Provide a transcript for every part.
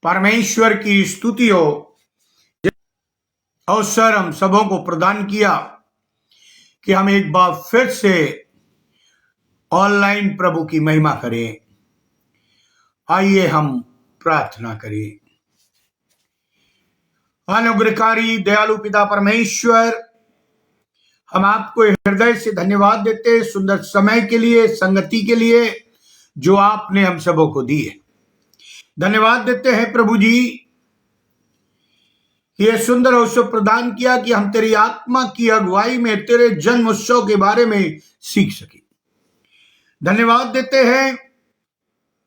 परमेश्वर की स्तुति हो। अवसर हम सबों को प्रदान किया कि हम एक बार फिर से ऑनलाइन प्रभु की महिमा करें। आइए हम प्रार्थना करें। अनुग्रहकारी दयालु पिता परमेश्वर, हम आपको हृदय से धन्यवाद देते सुंदर समय के लिए, संगति के लिए जो आपने हम सबों को दी है। धन्यवाद देते हैं प्रभु जी, ये सुंदर अवसर प्रदान किया कि हम तेरी आत्मा की अगुवाई में तेरे जन्म उत्सव के बारे में सीख सके। धन्यवाद देते हैं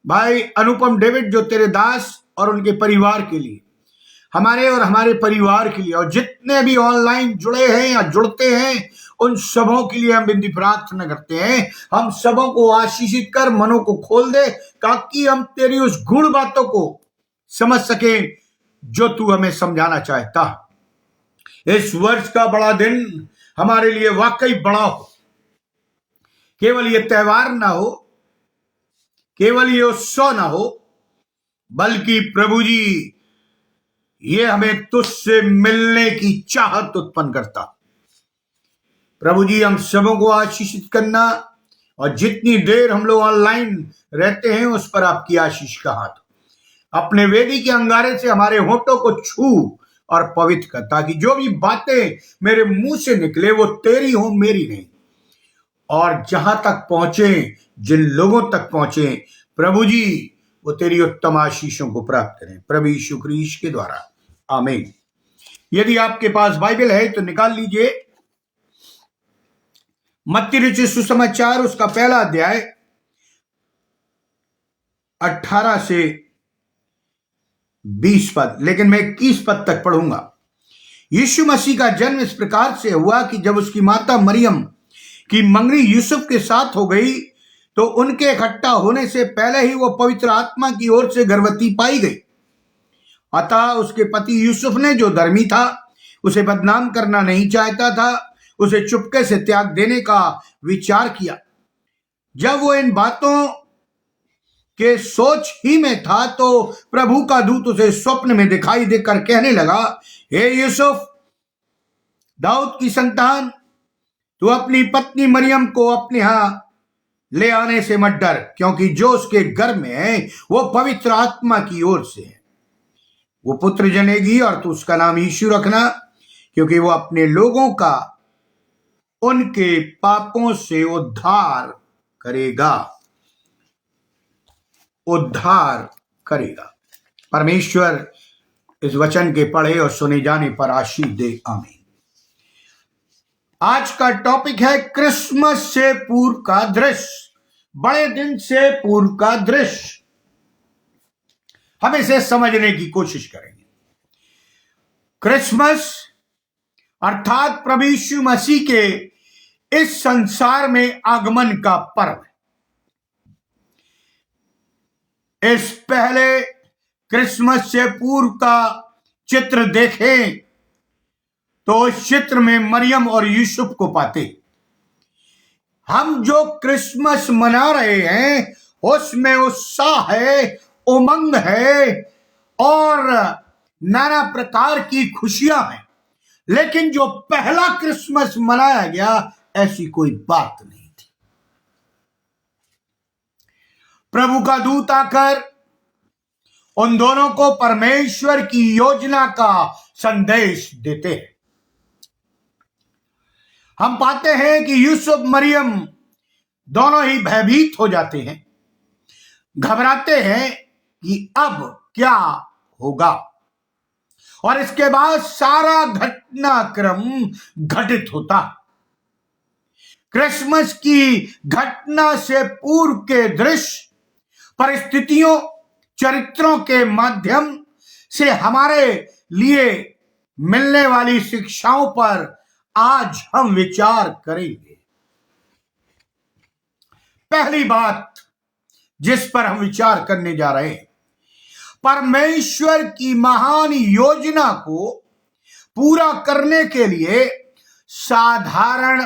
भाई अनुपम डेविड जो तेरे दास और उनके परिवार के लिए, हमारे और हमारे परिवार के लिए, और जितने भी ऑनलाइन जुड़े हैं या जुड़ते हैं उन सबों के लिए हम विनती प्रार्थना करते हैं। हम सबों को आशीषित कर, मनों को खोल दे ताकि हम तेरी उस गुण बातों को समझ सकें जो तू हमें समझाना चाहता। इस वर्ष का बड़ा दिन हमारे लिए वाकई बड़ा हो। केवल ये त्योहार ना हो, केवल ये उत्सव ना हो, बल्कि प्रभु जी ये हमें तुझसे मिलने की चाहत उत्पन्न करता। प्रभु जी हम सबों को आशीषित करना, और जितनी देर हम लोग ऑनलाइन रहते हैं उस पर आपकी आशीष का हाथ अपने वेदी के अंगारे से हमारे होठों को छू और पवित्र कर, ताकि जो भी बातें मेरे मुंह से निकले वो तेरी हो, मेरी नहीं। और जहां तक पहुंचे, जिन लोगों तक पहुंचे प्रभु जी वो तेरी उत्तम आशीषों को प्राप्त करें प्रभु यीशु क्रीस्त के द्वारा, आमीन। यदि आपके पास बाइबल है तो निकाल लीजिए मत्ती रचित सुसमाचार, उसका पहला अध्याय 18 से 20 पद, लेकिन मैं 21 पद तक पढ़ूंगा। यीशु मसीह का जन्म इस प्रकार से हुआ कि जब उसकी माता मरियम की मंगनी यूसुफ के साथ हो गई तो उनके इकट्ठा होने से पहले ही वो पवित्र आत्मा की ओर से गर्भवती पाई गई। अतः उसके पति यूसुफ ने, जो धर्मी था, उसे बदनाम करना नहीं चाहता था, उसे चुपके से त्याग देने का विचार किया। जब वो इन बातों के सोच ही में था तो प्रभु का दूत उसे स्वप्न में दिखाई देकर कहने लगा, हे यूसुफ, दाऊद की संतान, तू अपनी पत्नी मरियम को अपने यहां ले आने से मत डर, क्योंकि जो उसके गर्भ में है वो पवित्र आत्मा की ओर से है। वो पुत्र जनेगी और तू उसका नाम यीशु रखना, क्योंकि वो अपने लोगों का उनके पापों से उद्धार करेगा। परमेश्वर इस वचन के पढ़े और सुने जाने पर आशीष दे, आमीन। आज का टॉपिक है क्रिसमस से पूर्व का दृश्य, बड़े दिन से पूर्व का दृश्य। हम इसे समझने की कोशिश करेंगे। क्रिसमस अर्थात प्रभु यीशु मसीह के इस संसार में आगमन का पर्व है। इस पहले क्रिसमस से पूर्व का चित्र देखें तो उस चित्र में मरियम और यूसुफ को पाते। हम जो क्रिसमस मना रहे हैं उसमें उत्साह है, उमंग है और नाना प्रकार की खुशियां हैं, लेकिन जो पहला क्रिसमस मनाया गया ऐसी कोई बात नहीं थी। प्रभु का दूत आकर उन दोनों को परमेश्वर की योजना का संदेश देते हैं। हम पाते हैं कि यूसुफ मरियम दोनों ही भयभीत हो जाते हैं, घबराते हैं कि अब क्या होगा, और इसके बाद सारा घटनाक्रम घटित होता। क्रिसमस की घटना से पूर्व के दृश्य, परिस्थितियों, चरित्रों के माध्यम से हमारे लिए मिलने वाली शिक्षाओं पर आज हम विचार करेंगे। पहली बात जिस पर हम विचार करने जा रहे हैं, परमेश्वर की महान योजना को पूरा करने के लिए साधारण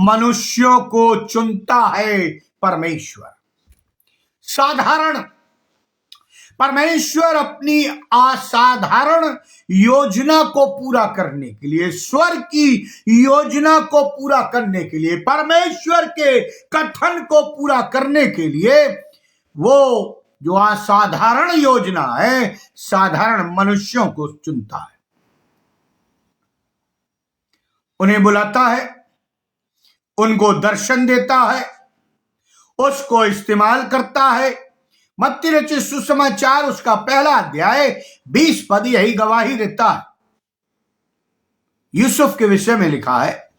मनुष्यों को चुनता है परमेश्वर। साधारण परमेश्वर अपनी असाधारण योजना को पूरा करने के लिए, स्वर्ग की योजना को पूरा करने के लिए, परमेश्वर के कथन को पूरा करने के लिए वो जो असाधारण योजना है, साधारण मनुष्यों को चुनता है, उन्हें बुलाता है, उनको दर्शन देता है, उसको इस्तेमाल करता है। मत्ती रचित सुसमाचार उसका पहला अध्याय 20 पद यही गवाही देता है। यूसुफ के विषय में लिखा है,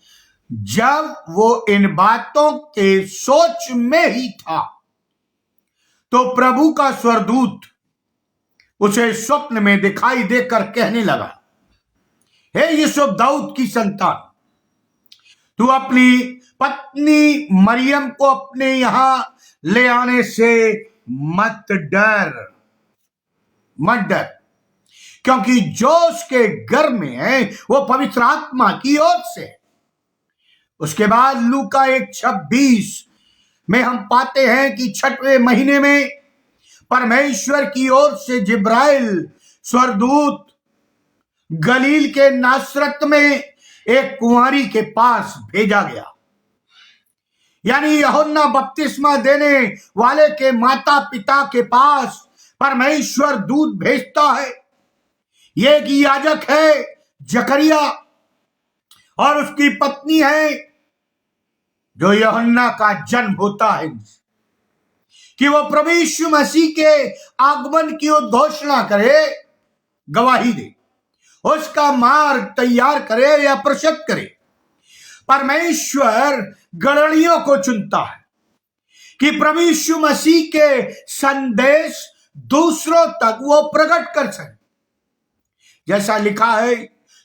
जब वो इन बातों के सोच में ही था तो प्रभु का स्वर्गदूत उसे स्वप्न में दिखाई देकर कहने लगा, हे यूसुफ दाऊद की संतान, तू अपनी पत्नी मरियम को अपने यहां ले आने से मत डर, क्योंकि जो उसके गर्भ में है वो पवित्र आत्मा की ओर से। उसके बाद लूका 1:26 में हम पाते हैं कि 6वें महीने में परमेश्वर की ओर से जिब्राइल स्वर्गदूत गलील के नासरत में एक कुंवारी के पास भेजा गया, यानी यूहन्ना बपतिस्मा देने वाले के माता पिता के पास परमेश्वर दूत भेजता है। ये एक याजक है जकरिया और उसकी पत्नी है, जो यूहन्ना का जन्म होता है कि वो प्रभु यीशु मसीह के आगमन की उद्घोषणा करे, गवाही दे, उसका मार्ग तैयार करे या प्रशस्त करे। परमेश्वर गणनियों को चुनता है कि प्रभु यीशु मसीह के संदेश दूसरों तक वो प्रकट कर सके। जैसा लिखा है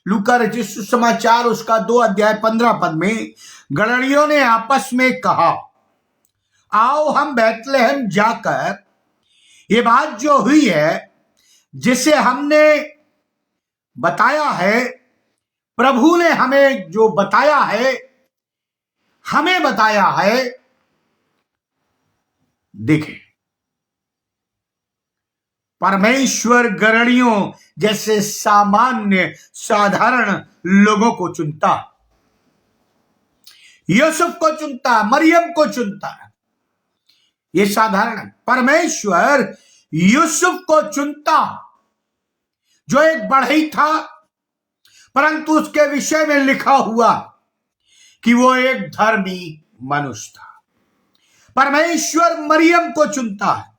लूका रचित सुसमाचार उसका 2 अध्याय 15 पद में, गणनियों ने आपस में कहा, आओ हम बैतलहम जाकर ये बात जो हुई है जिसे हमने बताया है, प्रभु ने हमें जो बताया है, हमें बताया है, देखें। परमेश्वर गणनियों जैसे सामान्य साधारण लोगों को चुनता, यूसुफ को चुनता, मरियम को चुनता। ये साधारण परमेश्वर यूसुफ को चुनता, जो एक बढ़ई था, परंतु उसके विषय में लिखा हुआ कि वो एक धर्मी मनुष्य था। परमेश्वर मरियम को चुनता है,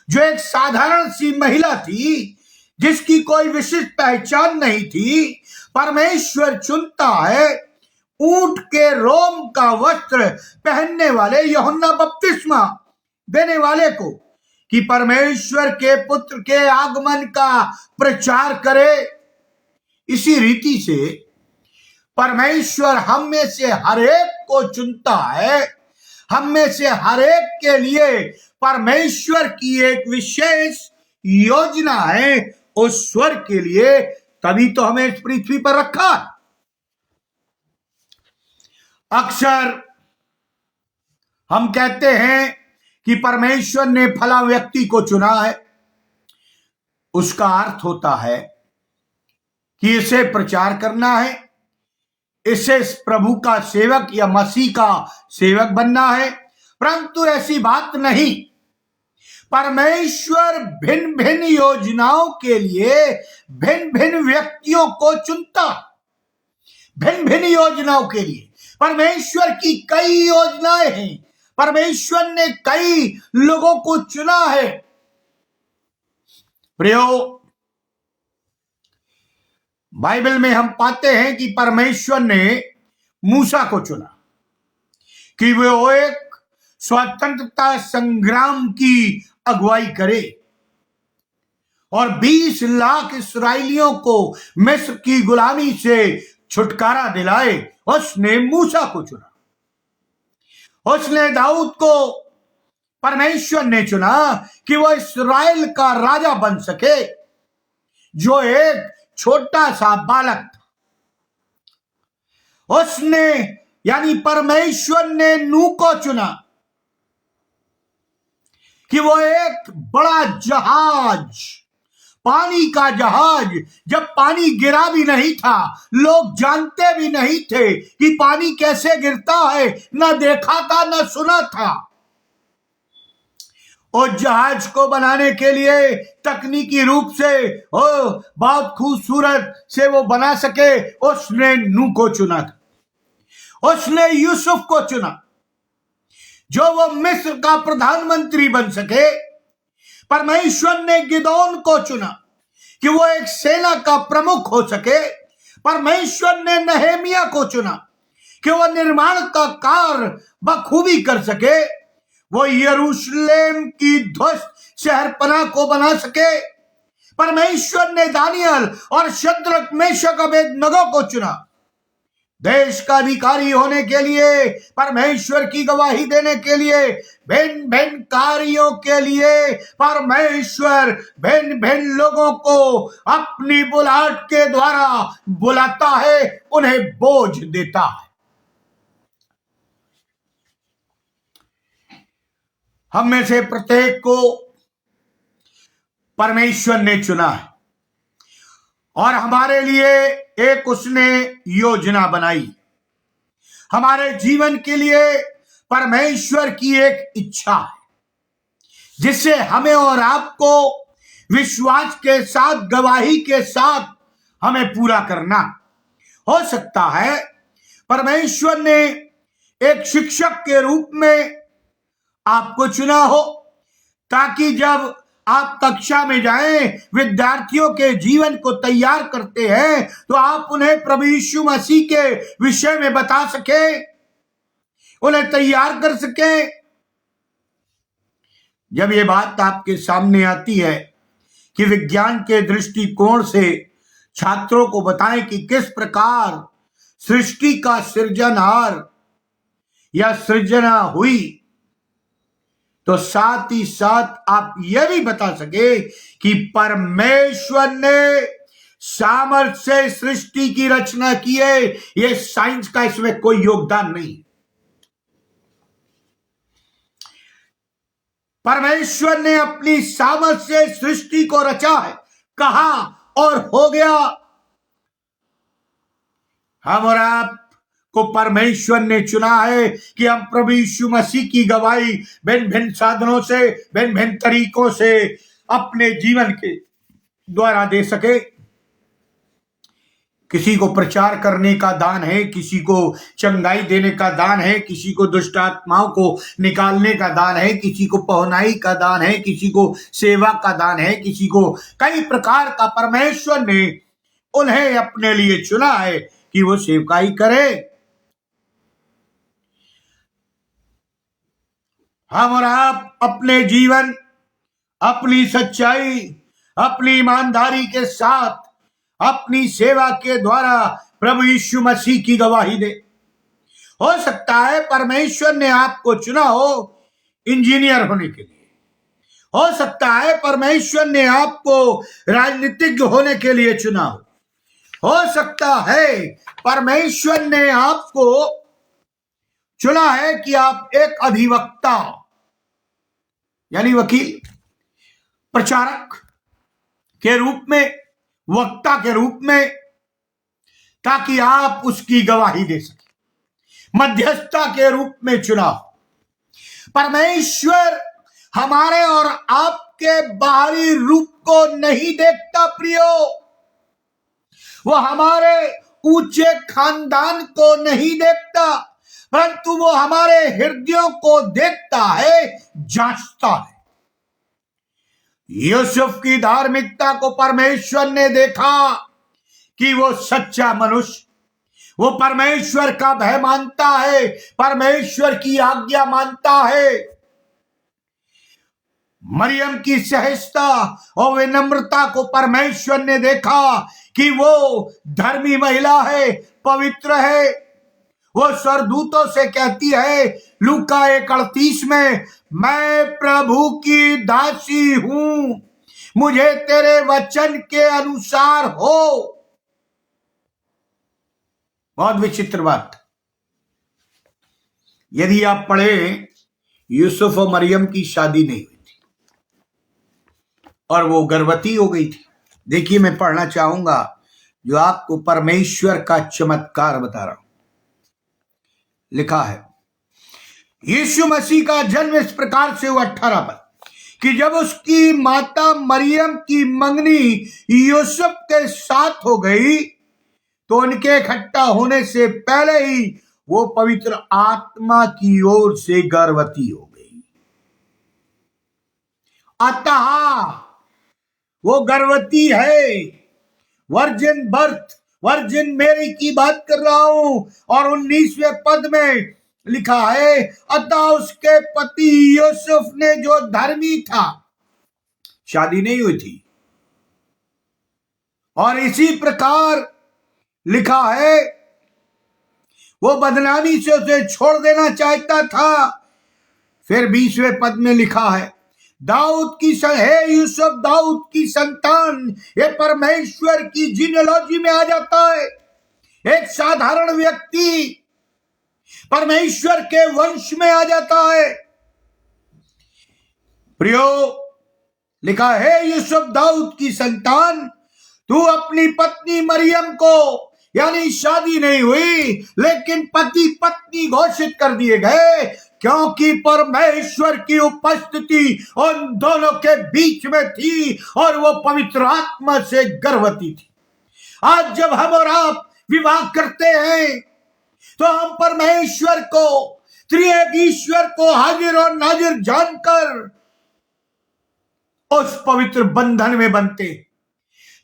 जो एक साधारण सी महिला थी, जिसकी कोई विशिष्ट पहचान नहीं थी। परमेश्वर चुनता है ऊंट के रोम का वस्त्र पहनने वाले यूहन्ना बपतिस्मा देने वाले को, कि परमेश्वर के पुत्र के आगमन का प्रचार करे। इसी रीति से परमेश्वर हम में से हर एक को चुनता है। हम में से हर एक के लिए परमेश्वर की एक विशेष योजना है उस स्वर्ग के लिए, तभी तो हमें इस पृथ्वी पर रखा। अक्सर हम कहते हैं कि परमेश्वर ने फला व्यक्ति को चुना है। उसका अर्थ होता है कि इसे प्रचार करना है, इसे प्रभु का सेवक या मसीह का सेवक बनना है, परंतु ऐसी बात नहीं। परमेश्वर भिन्न भिन्न योजनाओं के लिए भिन्न भिन्न व्यक्तियों को चुनता। भिन्न भिन्न योजनाओं के लिए परमेश्वर की कई योजनाएं हैं। परमेश्वर ने कई लोगों को चुना है। प्रियो, बाइबल में हम पाते हैं कि परमेश्वर ने मूसा को चुना कि वो एक स्वतंत्रता संग्राम की अगुवाई करे और 20 लाख इस्राएलियों को मिस्र की गुलामी से छुटकारा दिलाए। उसने मूसा को चुना। उसने दाऊद को परमेश्वर ने चुना कि वो इस्राएल का राजा बन सके, जो एक छोटा सा बालक था। उसने यानी परमेश्वर ने नूह को चुना कि वो एक बड़ा जहाज, पानी का जहाज, जब पानी गिरा भी नहीं था, लोग जानते भी नहीं थे कि पानी कैसे गिरता है, ना देखा था ना सुना था। और जहाज को बनाने के लिए तकनीकी रूप से बहुत खूबसूरत से वो बना सके, उसने नूह को चुना था, उसने यूसुफ को चुना, जो वो मिस्र का प्रधानमंत्री बन सके। परमेश्वर ने गिदोन को चुना कि वो एक सेना का प्रमुख हो सके। परमेश्वर ने नहेमिया को चुना कि वो निर्माण का कार्य बखूबी कर सके, वो यरूशलेम की ध्वस्त शहरपनाह को बना सके। परमेश्वर ने दानियल और शद्रक मेशक अबेदनगो को चुना देश का अधिकारी होने के लिए, परमेश्वर की गवाही देने के लिए, भिन्न भिन्न कार्यों के लिए। परमेश्वर भिन्न भिन्न लोगों को अपनी बुलाहट के द्वारा बुलाता है, उन्हें बोझ देता है। हम में से प्रत्येक को परमेश्वर ने चुना है और हमारे लिए एक उसने योजना बनाई। हमारे जीवन के लिए परमेश्वर की एक इच्छा है जिससे हमें और आपको विश्वास के साथ, गवाही के साथ हमें पूरा करना। हो सकता है परमेश्वर ने एक शिक्षक के रूप में आपको चुना हो, ताकि जब आप कक्षा में जाएं, विद्यार्थियों के जीवन को तैयार करते हैं, तो आप उन्हें प्रभु यीशु मसीह के विषय में बता सके, उन्हें तैयार कर सके। जब ये बात आपके सामने आती है कि विज्ञान के दृष्टिकोण से छात्रों को बताएं कि किस प्रकार सृष्टि का सृजनहार या सृजना हुई, तो साथ ही साथ आप यह भी बता सके कि परमेश्वर ने सामर्थ्य से सृष्टि की रचना की है। यह साइंस का इसमें कोई योगदान नहीं। परमेश्वर ने अपनी सामर्थ्य से सृष्टि को रचा है, कहा और हो गया। हम और आप को परमेश्वर ने चुना है कि हम प्रभु यीशु मसीह की गवाही भिन्न भिन्न साधनों से, भिन्न भिन्न तरीकों से अपने जीवन के द्वारा दे सके। किसी को प्रचार करने का दान है, किसी को चंगाई देने का दान है, किसी को दुष्ट आत्माओं को निकालने का दान है, किसी को पहुनाई का दान है, किसी को सेवा का दान है, किसी को कई प्रकार का परमेश्वर ने उन्हें अपने लिए चुना है कि वो सेवकाई करे। हम और आप अपने जीवन, अपनी सच्चाई, अपनी ईमानदारी के साथ, अपनी सेवा के द्वारा प्रभु यीशु मसीह की गवाही दे। हो सकता है परमेश्वर ने आपको चुना हो इंजीनियर होने के लिए, हो सकता है परमेश्वर ने आपको राजनीतिज्ञ होने के लिए चुना हो सकता है परमेश्वर ने आपको चुना है कि आप एक अधिवक्ता यानी वकील, प्रचारक के रूप में, वक्ता के रूप में, ताकि आप उसकी गवाही दे सके। मध्यस्थता के रूप में चुना। परमेश्वर हमारे और आपके बाहरी रूप को नहीं देखता प्रियो, वो हमारे ऊंचे खानदान को नहीं देखता, परंतु वो हमारे हृदयों को देखता है, जांचता है। यूसुफ की धार्मिकता को परमेश्वर ने देखा कि वो सच्चा मनुष्य, वो परमेश्वर का भय मानता है, परमेश्वर की आज्ञा मानता है। मरियम की सहजता और विनम्रता को परमेश्वर ने देखा कि वो धर्मी महिला है, पवित्र है। वो स्वर्गदूतों से कहती है लूका 1:38 में, मैं प्रभु की दासी हूं, मुझे तेरे वचन के अनुसार हो। बहुत विचित्र बात। यदि आप पढ़े, यूसुफ और मरियम की शादी नहीं हुई थी। और वो गर्भवती हो गई थी। देखिए, मैं पढ़ना चाहूंगा जो आपको परमेश्वर का चमत्कार बता रहा हूं। लिखा है, यीशु मसीह का जन्म इस प्रकार से हुआ 18 पर कि जब उसकी माता मरियम की मंगनी यूसुफ के साथ हो गई तो उनके इकट्ठा होने से पहले ही वो पवित्र आत्मा की ओर से गर्भवती हो गई। अतः वो गर्भवती है। वर्जिन बर्थ, वर्जिन मेरी की बात कर रहा हूं। और 19वें पद में लिखा है, अतः उसके पति यूसुफ ने जो धर्मी था, शादी नहीं हुई थी, और इसी प्रकार लिखा है वो बदनामी से उसे छोड़ देना चाहता था। फिर 20वें पद में लिखा है, दाऊद की हे यूसुफ दाऊद की संतान, ये परमेश्वर की जीनियोलॉजी में आ जाता है। एक साधारण व्यक्ति परमेश्वर के वंश में आ जाता है। प्रियो, लिखा है, यूसुफ दाऊद की संतान, तू अपनी पत्नी मरियम को, यानी शादी नहीं हुई लेकिन पति पत्नी घोषित कर दिए गए, क्योंकि परमेश्वर की उपस्थिति उन दोनों के बीच में थी और वो पवित्र आत्मा से गर्भवती थी। आज जब हम और आप विवाह करते हैं तो हम परमेश्वर को, त्रिएक ईश्वर को हाजिर और नाजिर जानकर उस पवित्र बंधन में बनते,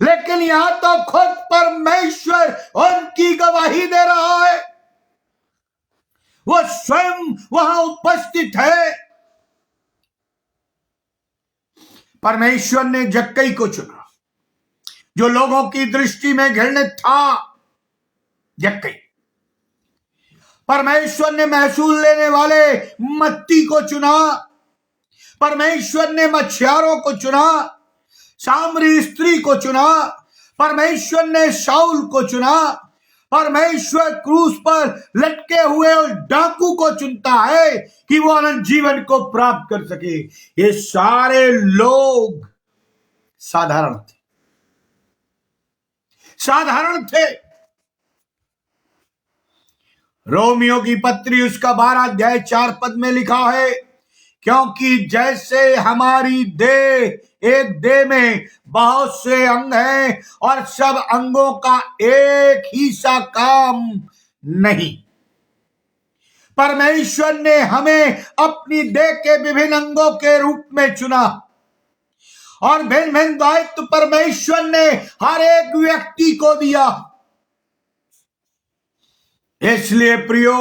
लेकिन यहां तो खुद परमेश्वर उनकी गवाही दे रहा है। वो स्वयं वहां उपस्थित है। परमेश्वर ने जक्कई को चुना, जो लोगों की दृष्टि में घृणित था। जक्कई। परमेश्वर ने महसूल लेने वाले मत्ती को चुना। परमेश्वर ने मछुआरों को चुना, सामरी स्त्री को चुना। परमेश्वर ने शाऊल को चुना। परमेश्वर क्रूस पर लटके हुए उस डाकू को चुनता है कि वो अनंत जीवन को प्राप्त कर सके। ये सारे लोग साधारण थे, साधारण थे। रोमियो की पत्री उसका 12 अध्याय 4 पद में लिखा है, क्योंकि जैसे हमारी देह, एक देह में बहुत से अंग हैं और सब अंगों का एक ही सा काम नहीं, परमेश्वर ने हमें अपनी देह के विभिन्न अंगों के रूप में चुना और भिन्न भिन्न दायित्व परमेश्वर ने हर एक व्यक्ति को दिया। इसलिए प्रियो,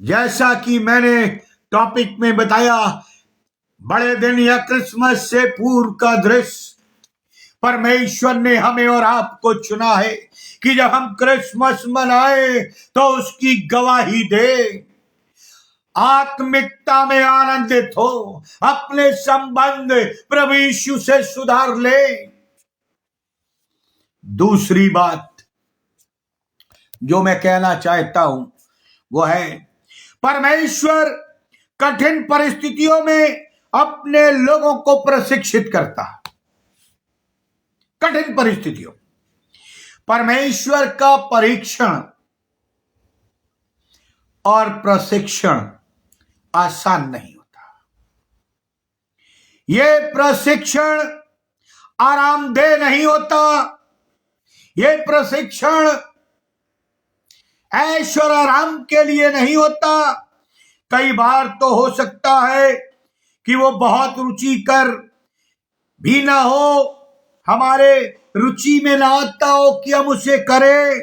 जैसा कि मैंने टॉपिक में बताया, बड़े दिन या क्रिसमस से पूर्व का दृश्य, परमेश्वर ने हमें और आपको चुना है कि जब हम क्रिसमस मनाए तो उसकी गवाही दे, आत्मिकता में आनंदित हो, अपने संबंध प्रभु यीशु से सुधार ले। दूसरी बात जो मैं कहना चाहता हूं वो है, परमेश्वर कठिन परिस्थितियों में अपने लोगों को प्रशिक्षित करता है। कठिन परिस्थितियों, परमेश्वर का परीक्षण और प्रशिक्षण आसान नहीं होता। यह प्रशिक्षण आरामदेह नहीं होता। यह प्रशिक्षण ऐश और आराम के लिए नहीं होता। कई बार तो हो सकता है कि वो बहुत रुचिकर भी ना हो, हमारे रुचि में ना आता हो कि हम उसे करें,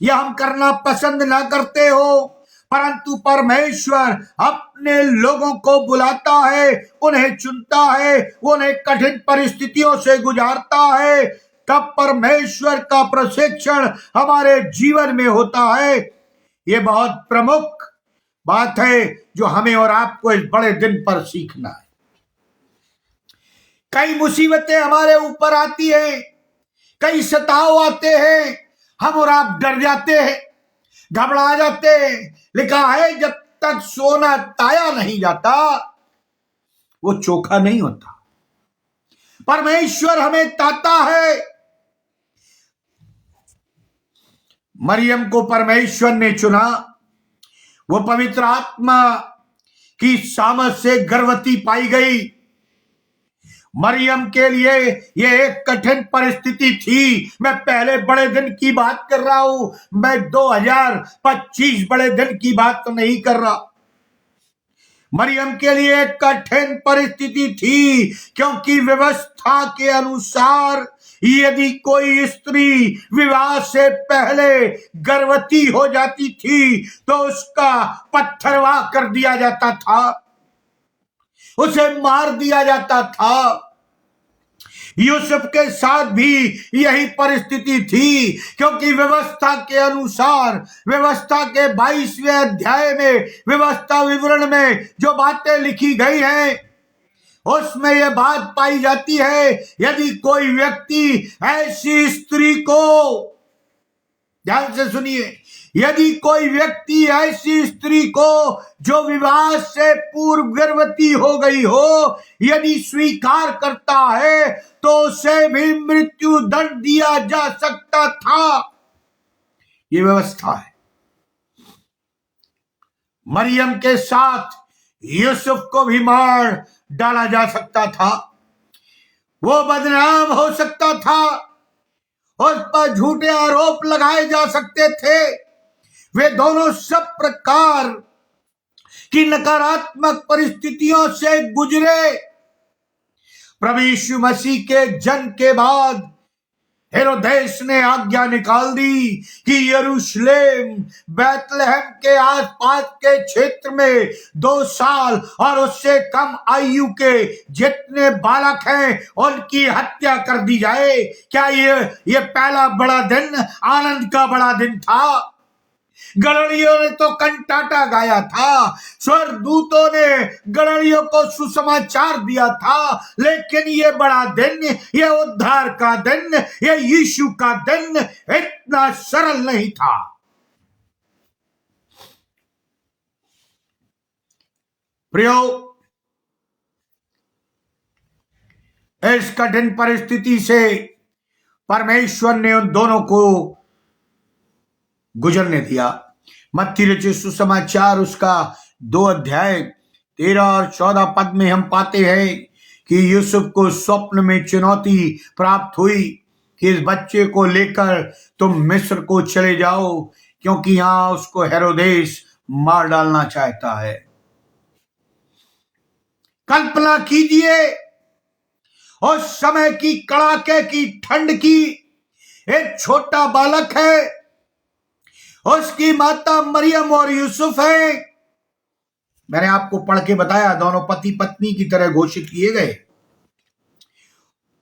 या हम करना पसंद ना करते हो, परंतु परमेश्वर अपने लोगों को बुलाता है, उन्हें चुनता है, उन्हें कठिन परिस्थितियों से गुजारता है। तब परमेश्वर का प्रशिक्षण हमारे जीवन में होता है। ये बहुत प्रमुख बात है जो हमें और आपको इस बड़े दिन पर सीखना है। कई मुसीबतें हमारे ऊपर आती हैं, कई सताव आते हैं, हम और आप डर जाते हैं, घबरा जाते हैं। लिखा है, जब तक सोना ताया नहीं जाता वो चोखा नहीं होता। परमेश्वर हमें ताता है। मरियम को परमेश्वर ने चुना, वो पवित्र आत्मा की सामर्थ से गर्भवती पाई गई। मरियम के लिए यह एक कठिन परिस्थिति थी। मैं पहले बड़े दिन की बात कर रहा हूं, मैं 2025 बड़े दिन की बात तो नहीं कर रहा। मरियम के लिए एक कठिन परिस्थिति थी, क्योंकि व्यवस्था के अनुसार यदि कोई स्त्री विवाह से पहले गर्भवती हो जाती थी तो उसका पत्थरवाह कर दिया जाता था, उसे मार दिया जाता था। यूसुफ के साथ भी यही परिस्थिति थी, क्योंकि व्यवस्था के अनुसार, व्यवस्था के 22वें अध्याय में, व्यवस्था विवरण में जो बातें लिखी गई हैं उसमें यह बात पाई जाती है, यदि कोई व्यक्ति ऐसी स्त्री को, ध्यान से सुनिए, यदि कोई व्यक्ति ऐसी स्त्री को जो विवाह से पूर्व गर्भवती हो गई हो, यदि स्वीकार करता है तो उसे भी मृत्यु दंड दिया जा सकता था। ये व्यवस्था है। मरियम के साथ यूसुफ को भी मार डाला जा सकता था, वो बदनाम हो सकता था, उस पर झूठे आरोप लगाए जा सकते थे। वे दोनों सब प्रकार की नकारात्मक परिस्थितियों से गुजरे। प्रभु यीशु मसीह के जन्म के बाद हेरोदेस ने आज्ञा निकाल दी कि यरूशलेम, बैतलहम के आसपास के क्षेत्र में 2 साल और उससे कम आयु के जितने बालक हैं उनकी हत्या कर दी जाए। क्या ये पहला बड़ा दिन, आनंद का बड़ा दिन था? गड़रियों ने तो कंटाटा गाया था, स्वर्गदूतों ने गड़रियों को सुसमाचार दिया था, लेकिन ये बड़ा दिन, ये उद्धार का दिन, ये यीशु का दिन इतना सरल नहीं था। प्रियो, इस कठिन परिस्थिति से परमेश्वर ने उन दोनों को गुजरने दिया। मत्ती रचित सुसमाचार उसका 2 अध्याय 13 और 14 पद में हम पाते हैं कि यूसुफ को स्वप्न में चुनौती प्राप्त हुई कि इस बच्चे को लेकर तुम मिस्र को चले जाओ, क्योंकि यहां उसको हेरोदेस मार डालना चाहता है। कल्पना कीजिए उस समय की कड़ाके की ठंड की। एक छोटा बालक है, उसकी माता मरियम और यूसुफ है। मैंने आपको पढ़ के बताया, दोनों पति पत्नी की तरह घोषित किए गए।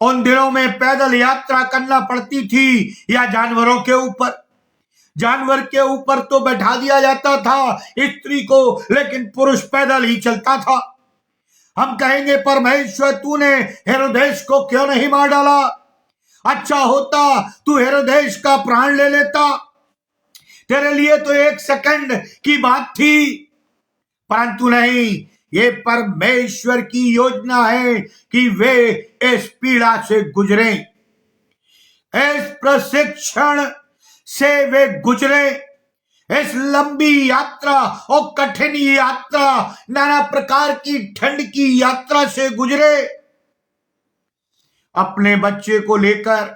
उन दिनों में पैदल यात्रा करना पड़ती थी या जानवरों के ऊपर। जानवर के ऊपर तो बैठा दिया जाता था स्त्री को, लेकिन पुरुष पैदल ही चलता था। हम कहेंगे, परमेश्वर तूने हेरोदेस को क्यों नहीं मार डाला? अच्छा होता तू हेरोदेस का प्राण ले लेता, तेरे लिए तो 1 सेकंड की बात थी, परंतु नहीं। ये परमेश्वर की योजना है कि वे इस पीड़ा से गुजरे, इस प्रशिक्षण से वे गुजरे, इस लंबी यात्रा और कठिन यात्रा, नाना प्रकार की ठंड की यात्रा से गुजरे। अपने बच्चे को लेकर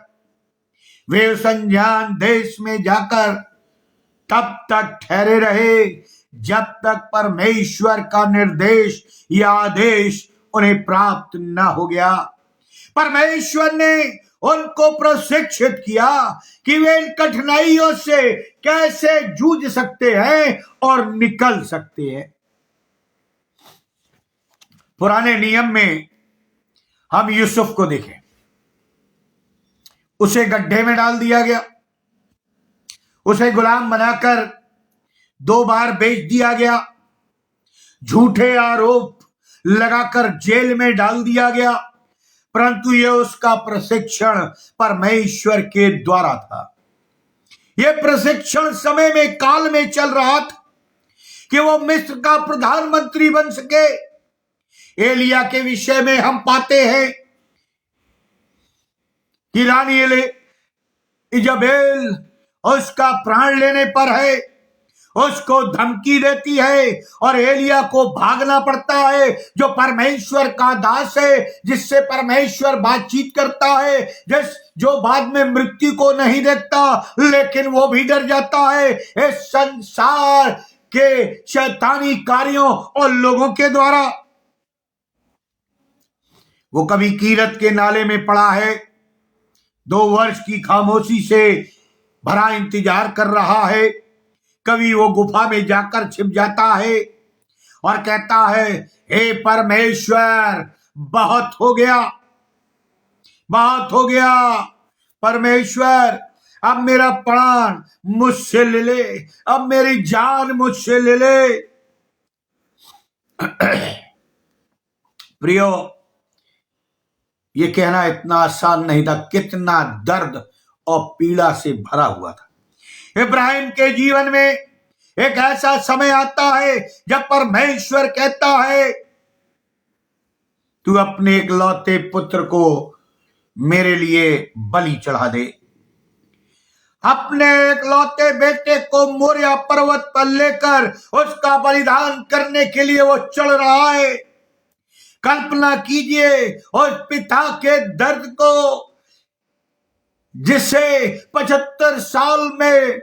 वे उस अनजान देश में जाकर तब तक ठहरे रहे जब तक परमेश्वर का निर्देश या आदेश उन्हें प्राप्त न हो गया। परमेश्वर ने उनको प्रशिक्षित किया कि वे इन कठिनाइयों से कैसे जूझ सकते हैं और निकल सकते हैं। पुराने नियम में हम यूसुफ को देखें, उसे गड्ढे में डाल दिया गया, उसे गुलाम बनाकर 2 बार बेच दिया गया, झूठे आरोप लगाकर जेल में डाल दिया गया, परंतु यह उसका प्रशिक्षण परमेश्वर के द्वारा था। यह प्रशिक्षण समय में, काल में चल रहा था कि वो मिस्र का प्रधानमंत्री बन सके। एलिया के विषय में हम पाते हैं कि रानी इजबेल उसका प्राण लेने पर है, उसको धमकी देती है और एलिया को भागना पड़ता है, जो परमेश्वर का दास है, जिससे परमेश्वर बातचीत करता है, जो बाद में मृत्यु को नहीं देखता, लेकिन वो भी डर जाता है इस संसार के शैतानी कार्यों और लोगों के द्वारा। वो कभी कीरत के नाले में पड़ा है, 2 वर्ष की खामोशी से भरा इंतजार कर रहा है, कभी वो गुफा में जाकर छिप जाता है और कहता है, हे परमेश्वर, बहुत हो गया, बहुत हो गया परमेश्वर, अब मेरा प्राण मुझसे ले ले, अब मेरी जान मुझसे ले ले। प्रियो, ये कहना इतना आसान नहीं था, कितना दर्द और पीड़ा से भरा हुआ था। इब्राहिम के जीवन में एक ऐसा समय आता है जब परमेश्वर कहता है, तू अपने इकलौते पुत्र को मेरे लिए बलि चढ़ा दे। अपने इकलौते बेटे को मोरिया पर्वत पर लेकर उसका बलिदान करने के लिए वो चल रहा है। कल्पना कीजिए उस पिता के दर्द को, जिसे 75 साल में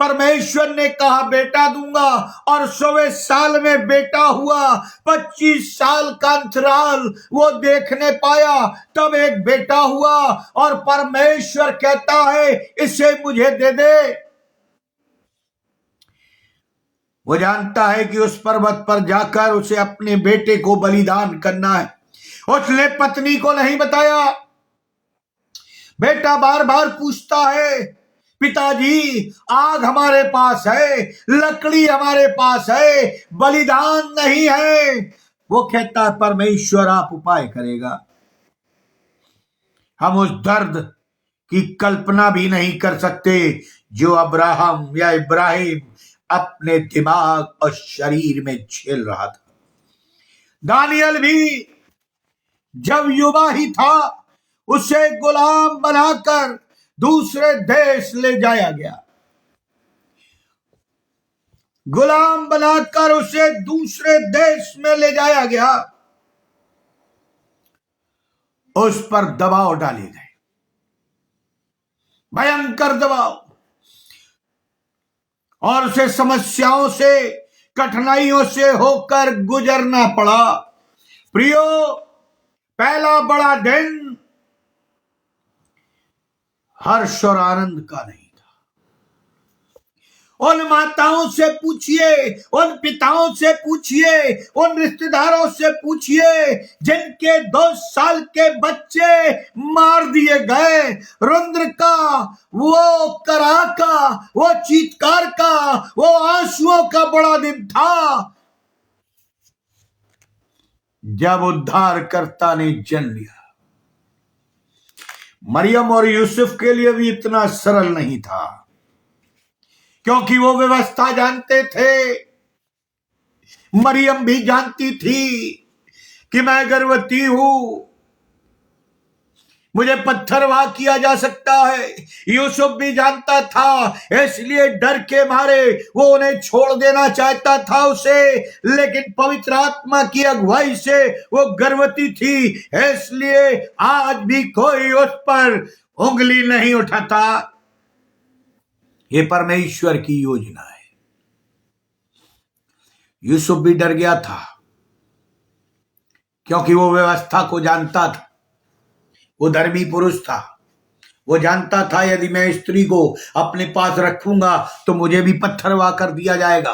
परमेश्वर ने कहा बेटा दूंगा और 100वें साल में बेटा हुआ। 25 साल का अंतराल वो देखने पाया, तब एक बेटा हुआ और परमेश्वर कहता है, इसे मुझे दे दे। वो जानता है कि उस पर्वत पर जाकर उसे अपने बेटे को बलिदान करना है। उसने पत्नी को नहीं बताया। बेटा बार बार पूछता है, पिताजी आग हमारे पास है, लकड़ी हमारे पास है, बलिदान नहीं है। वो कहता है, परमेश्वर आप उपाय करेगा। हम उस दर्द की कल्पना भी नहीं कर सकते जो अब्राहम या इब्राहिम अपने दिमाग और शरीर में झेल रहा था। दानियल भी जब युवा ही था, उसे गुलाम बनाकर दूसरे देश ले जाया गया। गुलाम बनाकर उसे दूसरे देश में ले जाया गया। उस पर दबाव डाले गए, भयंकर दबाव, और उसे समस्याओं से, कठिनाइयों से होकर गुजरना पड़ा। प्रियो, पहला बड़ा दिन हर्ष और आनंद का नहीं था। उन माताओं से पूछिए, उन पिताओं से पूछिए, उन रिश्तेदारों से पूछिए जिनके 2 साल के बच्चे मार दिए गए। रुद्र का वो करा का, वो चीत्कार का, वो आंसुओं का बड़ा दिन था जब उद्धारकर्ता ने जन्म लिया। मरियम और यूसुफ के लिए भी इतना सरल नहीं था, क्योंकि वो व्यवस्था जानते थे। मरियम भी जानती थी कि मैं गर्भवती हूं, मुझे पत्थरवाह किया जा सकता है। यूसुफ भी जानता था, इसलिए डर के मारे वो उन्हें छोड़ देना चाहता था उसे, लेकिन पवित्र आत्मा की अगुवाई से वो गर्भवती थी, इसलिए आज भी कोई उस पर उंगली नहीं उठाता। ये परमेश्वर की योजना है। यूसुफ भी डर गया था, क्योंकि वो व्यवस्था को जानता था। वो धर्मी पुरुष था। वो जानता था, यदि मैं स्त्री को अपने पास रखूंगा तो मुझे भी पत्थरवाह कर दिया जाएगा।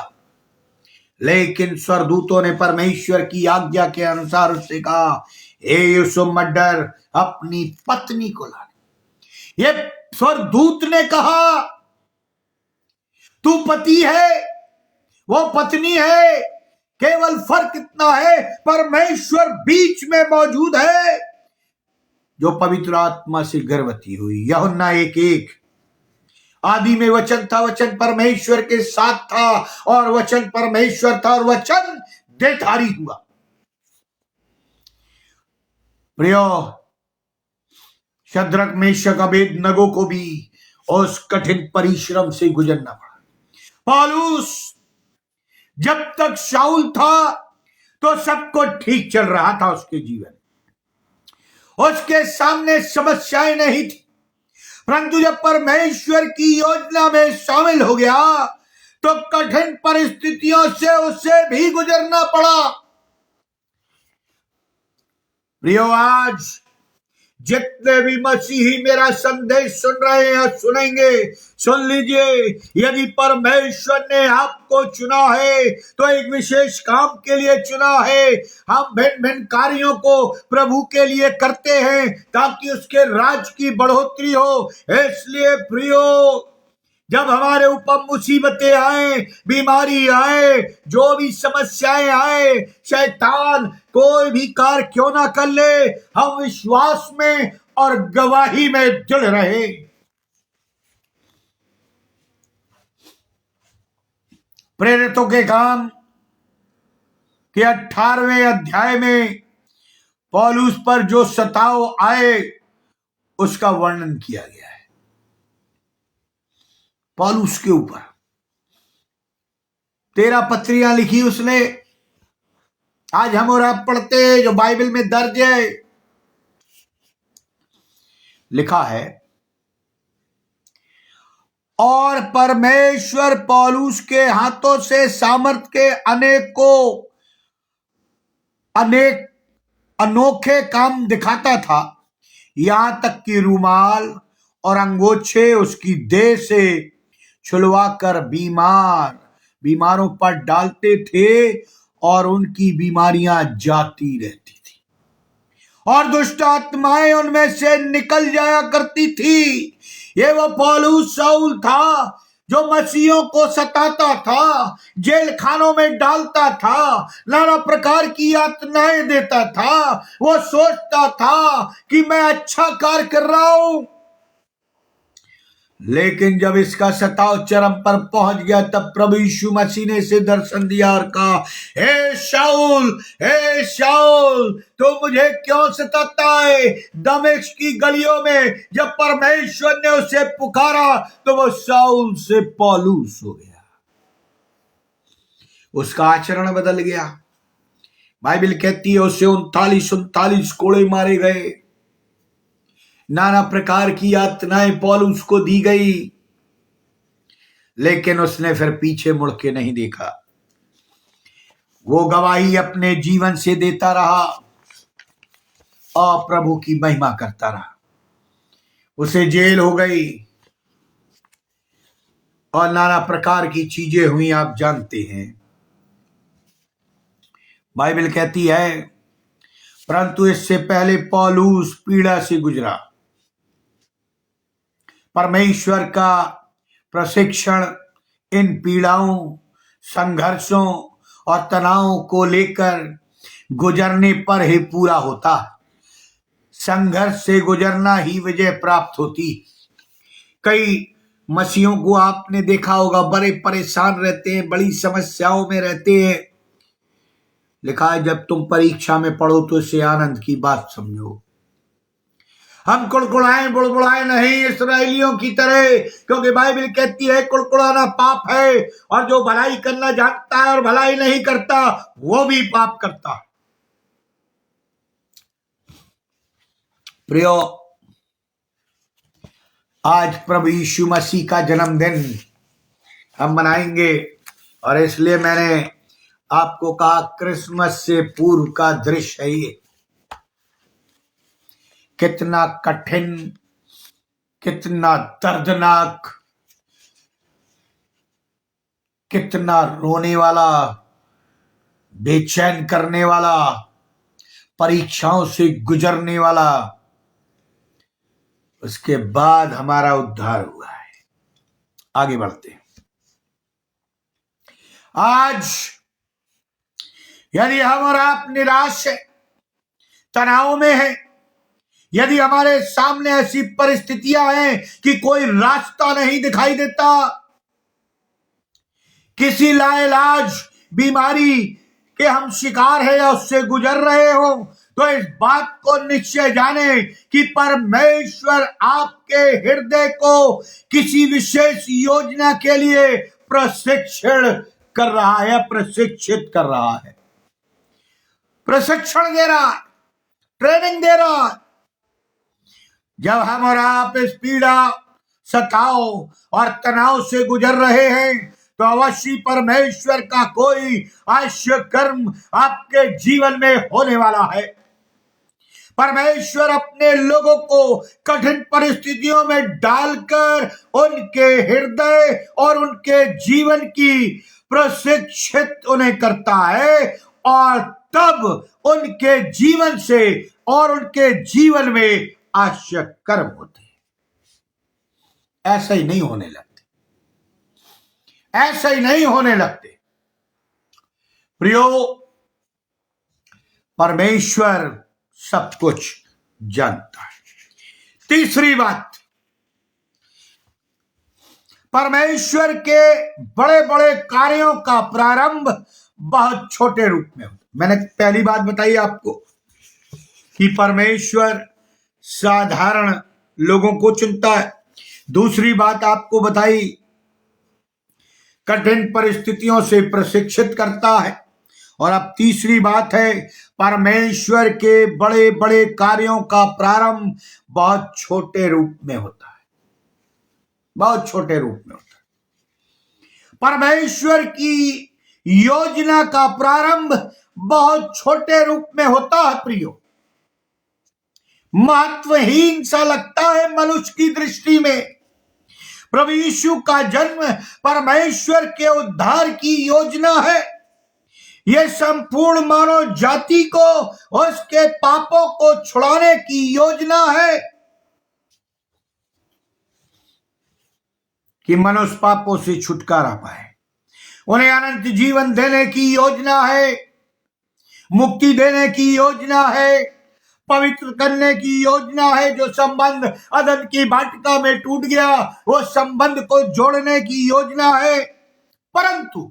लेकिन स्वर्गदूतों ने परमेश्वर की आज्ञा के अनुसार उससे कहा, हे यूसुफ मत डर, अपनी पत्नी को ला। ये स्वर्गदूत ने कहा, तू पति है, वो पत्नी है, केवल फर्क इतना है, परमेश्वर बीच में मौजूद है, जो पवित्र आत्मा से गर्भवती हुई। यूहन्ना 1:1। आदि में वचन था, वचन परमेश्वर के साथ था और वचन परमेश्वर था और वचन देहधारी हुआ। प्रियो, शद्रक मेशक अबेदनगो को भी उस कठिन परिश्रम से गुजरना पड़ा। पौलुस जब तक शाऊल था तो सबको ठीक चल रहा था, उसके जीवन, उसके सामने समस्याएं नहीं थी, परंतु जब परमेश्वर की योजना में शामिल हो गया तो कठिन परिस्थितियों से उसे भी गुजरना पड़ा। प्रियो, आज जितने भी मसीही मेरा संदेश सुन रहे हैं, सुनेंगे, सुन लीजिए, यदि परमेश्वर ने आपको चुना है तो एक विशेष काम के लिए चुना है। हम भिन्न भिन्न कार्यों को प्रभु के लिए करते हैं ताकि उसके राज की बढ़ोतरी हो। इसलिए प्रियो, जब हमारे ऊपर मुसीबतें आए, बीमारी आए, जो भी समस्याएं आए, शैतान कोई भी कार्य क्यों ना कर ले, हम विश्वास में और गवाही में जुड़ रहे। प्रेरितों के काम के 18वें अध्याय में पौलुस पर जो सताव आए उसका वर्णन किया गया है। पौलुस के ऊपर 13 पत्रियां लिखी उसने। आज हम और आप पढ़ते हैं, जो बाइबल में दर्ज है, लिखा है, और परमेश्वर पौलुस के हाथों से सामर्थ के अनेक अनोखे काम दिखाता था, यहां तक कि रूमाल और अंगोछे उसकी देह से छुलवा कर बीमारों पर डालते थे और उनकी बीमारियां जाती रहती थी और दुष्ट आत्माएं उनमें से निकल जाया करती थी। ये वो पौलुस शाऊल था जो मसीहों को सताता था, जेल खानों में डालता था, नाना प्रकार की यातनाएं देता था। वो सोचता था कि मैं अच्छा कार्य कर रहा हूं, लेकिन जब इसका सताव चरम पर पहुंच गया तब प्रभु यीशु मसीह ने इसे दर्शन दिया और कहा, हे शाऊल, तो मुझे क्यों सताता है? दमिश्क की गलियों में जब परमेश्वर ने उसे पुकारा तो वो शाऊल से पौलुस हो गया, उसका आचरण बदल गया। बाइबल कहती है उसे 39 कोड़े मारे गए, नाना प्रकार की यातनाएं पौलुस को दी गई, लेकिन उसने फिर पीछे मुड़ के नहीं देखा। वो गवाही अपने जीवन से देता रहा और प्रभु की महिमा करता रहा। उसे जेल हो गई और नाना प्रकार की चीजें हुई, आप जानते हैं। बाइबल कहती है, परंतु इससे पहले पौलुस पीड़ा से गुजरा। परमेश्वर का प्रशिक्षण इन पीड़ाओं, संघर्षों और तनावों को लेकर गुजरने पर ही पूरा होता। संघर्ष से गुजरना ही विजय प्राप्त होती। कई मसीहों को आपने देखा होगा, बड़े परेशान रहते हैं, बड़ी समस्याओं में रहते हैं। लिखा है, जब तुम परीक्षा में पढ़ो तो इसे आनंद की बात समझो। हम कुड़कुड़ाएं बुड़बुड़ाएं नहीं इस्राएलियों की तरह, क्योंकि बाइबल कहती है कुड़कुड़ाना पाप है और जो भलाई करना जानता है और भलाई नहीं करता वो भी पाप करता है। प्रियो, आज प्रभु यीशु मसीह का जन्मदिन हम मनाएंगे और इसलिए मैंने आपको कहा क्रिसमस से पूर्व का दृश्य है ये। कितना कठिन, कितना दर्दनाक, कितना रोने वाला, बेचैन करने वाला, परीक्षाओं से गुजरने वाला, उसके बाद हमारा उद्धार हुआ है। आगे बढ़ते हैं। आज यदि हम और आप निराश है, तनाव में है, यदि हमारे सामने ऐसी परिस्थितियां हैं कि कोई रास्ता नहीं दिखाई देता, किसी लाइलाज बीमारी के हम शिकार है या उससे गुजर रहे हो, तो इस बात को निश्चय जाने कि परमेश्वर आपके हृदय को किसी विशेष योजना के लिए प्रशिक्षण कर रहा है, प्रशिक्षित कर रहा है, प्रशिक्षण दे रहा है, ट्रेनिंग दे रहा है। जब हम और आप इस पीड़ा, सताव और तनाव से गुजर रहे हैं तो अवश्य परमेश्वर का कोई आश्चर्य कर्म आपके जीवन में होने वाला है। परमेश्वर अपने लोगों को कठिन परिस्थितियों में डालकर उनके हृदय और उनके जीवन की प्रशिक्षित उन्हें करता है और तब उनके जीवन से और उनके जीवन में आश्चर्य कर्म होते हैं। ऐसा ही नहीं होने लगते, ऐसा ही नहीं होने लगते। प्रियो, परमेश्वर सब कुछ जानता है। तीसरी बात, परमेश्वर के बड़े बड़े कार्यों का प्रारंभ बहुत छोटे रूप में होता है। मैंने पहली बात बताई आपको कि परमेश्वर साधारण लोगों को चुनता है। दूसरी बात आपको बताई, कठिन परिस्थितियों से प्रशिक्षित करता है। और अब तीसरी बात है, परमेश्वर के बड़े बड़े कार्यों का प्रारंभ बहुत छोटे रूप में होता है, बहुत छोटे रूप में होता है। परमेश्वर की योजना का प्रारंभ बहुत छोटे रूप में होता है। प्रियो, महत्वहीन सा लगता है मनुष्य की दृष्टि में। प्रभु यीशु का जन्म परमेश्वर के उद्धार की योजना है। यह संपूर्ण मानव जाति को उसके पापों को छुड़ाने की योजना है कि मनुष्य पापों से छुटकारा पाए, उन्हें अनंत जीवन देने की योजना है, मुक्ति देने की योजना है, पवित्र करने की योजना है। जो संबंध अदन की वाटिका में टूट गया, वो संबंध को जोड़ने की योजना है। परंतु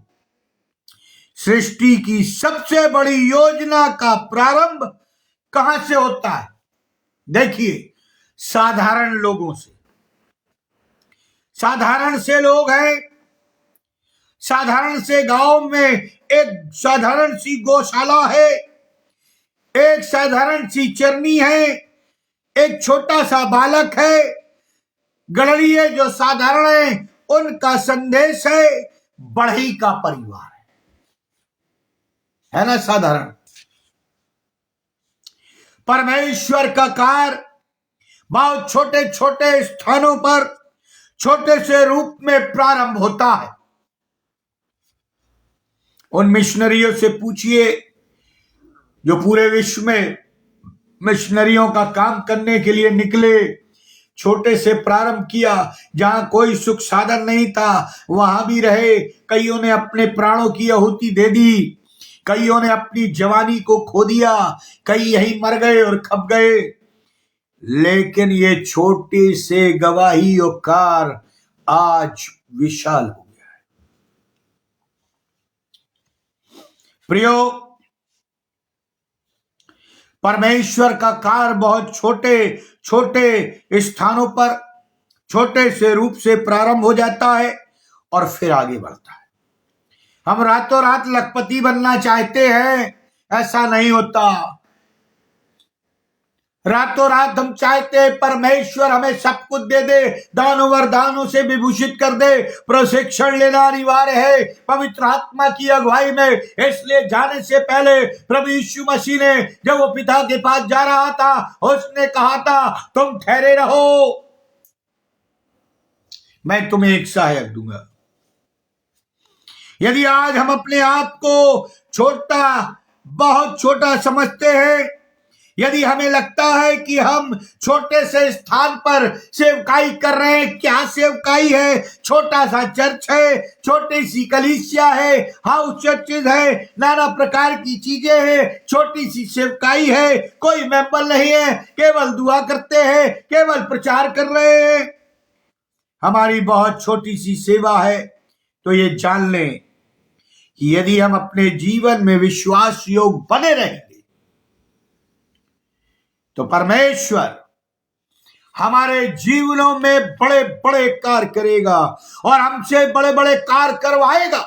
सृष्टि की सबसे बड़ी योजना का प्रारंभ कहां से होता है? देखिए, साधारण लोगों से। साधारण से लोग हैं, साधारण से गांव में एक साधारण सी गौशाला है, एक साधारण सी चरनी है, एक छोटा सा बालक है, गड़रिये जो साधारण है, उनका संदेश है बढ़ई का परिवार है ना, साधारण। परमेश्वर का कार्य बहुत छोटे छोटे स्थानों पर छोटे से रूप में प्रारंभ होता है। उन मिशनरियों से पूछिए जो पूरे विश्व में मिशनरियों का काम करने के लिए निकले। छोटे से प्रारंभ किया, जहां कोई सुख साधन नहीं था वहां भी रहे। कईयों ने अपने प्राणों की आहुति दे दी, कईयों ने अपनी जवानी को खो दिया, कई यहीं मर गए और खप गए। लेकिन ये छोटे से गवाही और कार्य आज विशाल हो गया है। प्रियो, परमेश्वर का कार्य बहुत छोटे छोटे स्थानों पर छोटे से रूप से प्रारंभ हो जाता है और फिर आगे बढ़ता है। हम रातों रात लखपति बनना चाहते हैं, ऐसा नहीं होता। रातों रात हम चाहते हैं परमेश्वर हमें सब कुछ दे दे, दानों वरदानों से विभूषित कर दे। प्रशिक्षण लेना अनिवार्य है पवित्र आत्मा की अगुवाई में। इसलिए जाने से पहले प्रभु यीशु मसीह ने जब वो पिता के पास जा रहा था, उसने कहा था तुम ठहरे रहो, मैं तुम्हें एक सहायक दूंगा। यदि आज हम अपने आप को छोटा, बहुत छोटा समझते हैं, यदि हमें लगता है कि हम छोटे से स्थान पर सेवकाई कर रहे हैं, क्या सेवकाई है? छोटा सा चर्च है, छोटी सी कलीसिया है, हाउस चर्चेज है, नाना प्रकार की चीजें हैं, छोटी सी सेवकाई है, कोई मेंबर नहीं है, केवल दुआ करते हैं, केवल प्रचार कर रहे हैं। हमारी बहुत छोटी सी सेवा है। तो ये जान लें कि यदि हम अपने जीवन में विश्वास योग बने रहेंगे तो परमेश्वर हमारे जीवनों में बड़े बड़े कार्य करेगा और हमसे बड़े बड़े कार्य करवाएगा।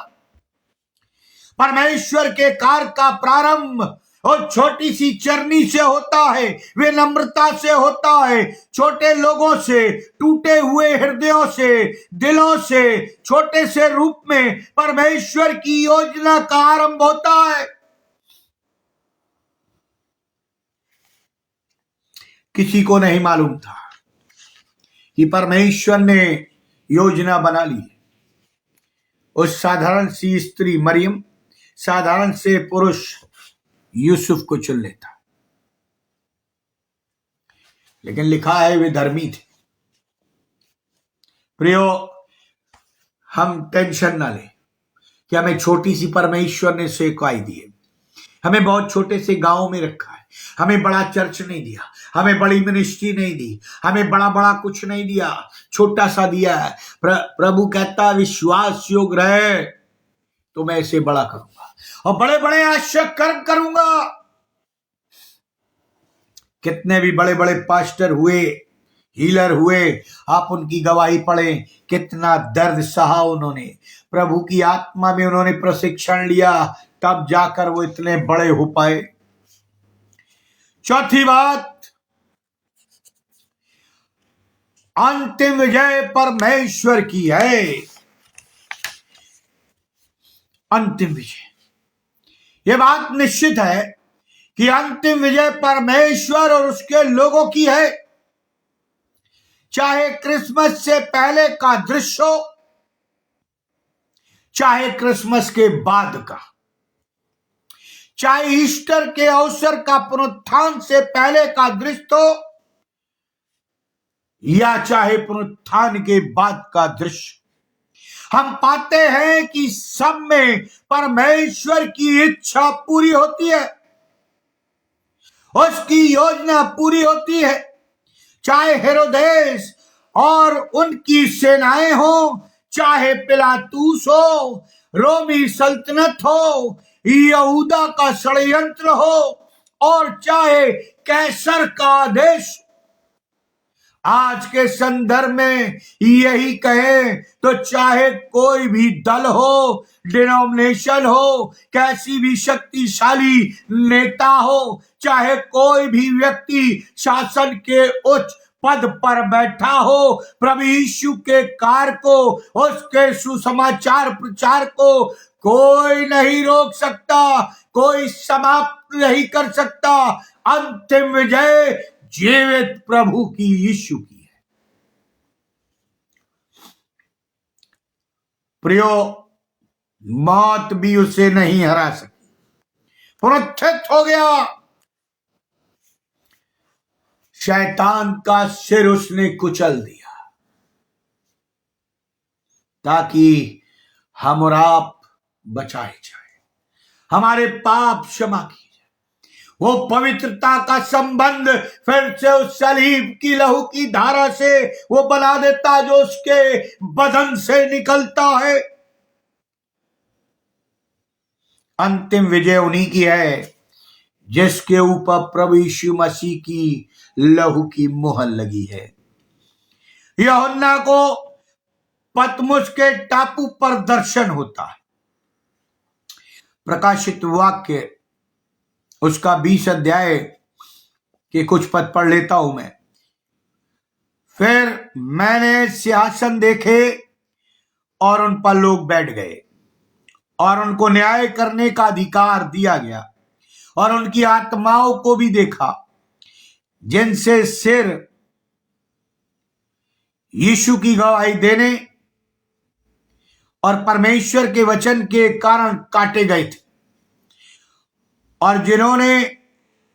परमेश्वर के कार्य का प्रारंभ और छोटी सी चरनी से होता है, वे नम्रता से होता है, छोटे लोगों से, टूटे हुए हृदयों से, दिलों से, छोटे से रूप में परमेश्वर की योजना का आरंभ होता है। किसी को नहीं मालूम था कि परमेश्वर ने योजना बना ली। उस साधारण सी स्त्री मरियम, साधारण से पुरुष यूसुफ को चुन लेता, लेकिन लिखा है वे धर्मी थे। प्रियो, हम टेंशन ना लें कि हमें छोटी सी परमेश्वर ने सेवकाई दी है, हमें बहुत छोटे से गांव में रखा है, हमें बड़ा चर्च नहीं दिया, हमें बड़ी मिनिस्ट्री नहीं दी, हमें बड़ा बड़ा कुछ नहीं दिया, छोटा सा दिया है। प्रभु कहता विश्वास योग्य रहे तो मैं इसे बड़ा करूंगा और बड़े बड़े आश्चर्य कर्म करूंगा। कितने भी बड़े बड़े पास्टर हुए, हीलर हुए, आप उनकी गवाही पढ़ें, कितना दर्द सहा उन्होंने, प्रभु की आत्मा में उन्होंने प्रशिक्षण लिया, तब जाकर वो इतने बड़े हो पाए। चौथी बात, अंतिम विजय परमेश्वर की है। अंतिम विजय, यह बात निश्चित है कि अंतिम विजय परमेश्वर और उसके लोगों की है। चाहे क्रिसमस से पहले का दृश्य हो, चाहे क्रिसमस के बाद का, चाहे ईस्टर के अवसर का पुनरुत्थान से पहले का दृश्य हो, या चाहे पुनरुत्थान के बाद का दृश्य, हम पाते हैं कि सब में परमेश्वर की इच्छा पूरी होती है, उसकी योजना पूरी होती है। चाहे हेरोदेस और उनकी सेनाएं हो, चाहे पिलातूस हो, रोमी सल्तनत हो, यहूदा का षड्यंत्र हो, और चाहे कैसर का आदेश। आज के संदर्भ में यही कहें तो चाहे कोई भी दल हो, डिनोमिनेशन हो, कैसी भी शक्तिशाली नेता हो, चाहे कोई भी व्यक्ति शासन के उच्च पद पर बैठा हो, प्रभु यीशु के कार्य को, उसके सुसमाचार प्रचार को कोई नहीं रोक सकता, कोई समाप्त नहीं कर सकता। अंतिम विजय जीवित प्रभु की, यीशु की है। प्रियो, मौत भी उसे नहीं हरा सकी, पुनरुत्थित हो गया। शैतान का सिर उसने कुचल दिया ताकि हम और आप बचाए जाए, हमारे पाप क्षमा किए, वो पवित्रता का संबंध फिर से उस सलीब की लहू की धारा से वो बना देता जो उसके बदन से निकलता है। अंतिम विजय उन्हीं की है जिसके ऊपर प्रभु यीशु मसीह की लहू की मुहर लगी है। यूहन्ना को पतमुस के टापू पर दर्शन होता है। प्रकाशित वाक्य उसका 20 अध्याय के कुछ पद पढ़ लेता हूं मैं। फिर मैंने सिंहासन देखे और उन पर लोग बैठ गए और उनको न्याय करने का अधिकार दिया गया, और उनकी आत्माओं को भी देखा जिनसे सिर यीशु की गवाही देने और परमेश्वर के वचन के कारण काटे गए थे, और जिन्होंने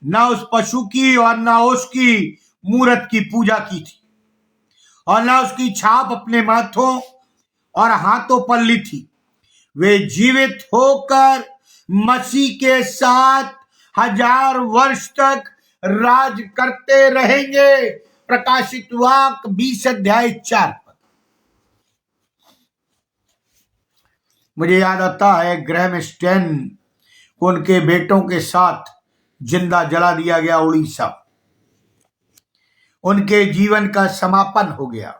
न उस पशु की और न उसकी मूरत की पूजा की थी और न उसकी छाप अपने माथों और हाथों पर ली थी, वे जीवित होकर मसीह के साथ 1000 वर्ष तक राज करते रहेंगे। प्रकाशित वाक्य 20 अध्याय 4 पद। मुझे याद आता है ग्रैहम स्टैन को उनके बेटों के साथ जिंदा जला दिया गया उड़ीसा। उनके जीवन का समापन हो गया।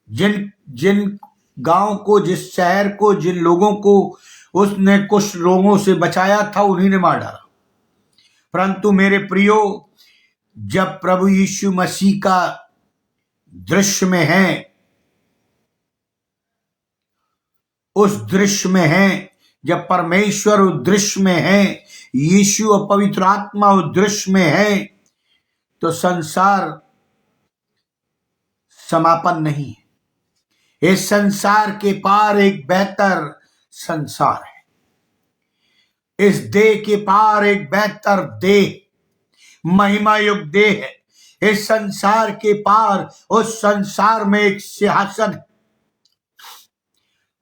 जिन जिन गांव को, जिस शहर को, जिन लोगों को उसने कुछ रोगों से बचाया था, उन्हीं ने मार डाला। परंतु मेरे प्रियो, जब प्रभु यीशु मसीह का दृश्य में है, उस दृश्य में है, जब परमेश्वर उस दृश्य में है, यीशु और पवित्र आत्मा उस दृश्य में है, तो संसार समापन नहीं है। इस संसार के पार एक बेहतर संसार है। इस देह के पार एक बेहतर देह, महिमा युक्त देह है। इस संसार के पार, उस संसार में एक सिंहासन है।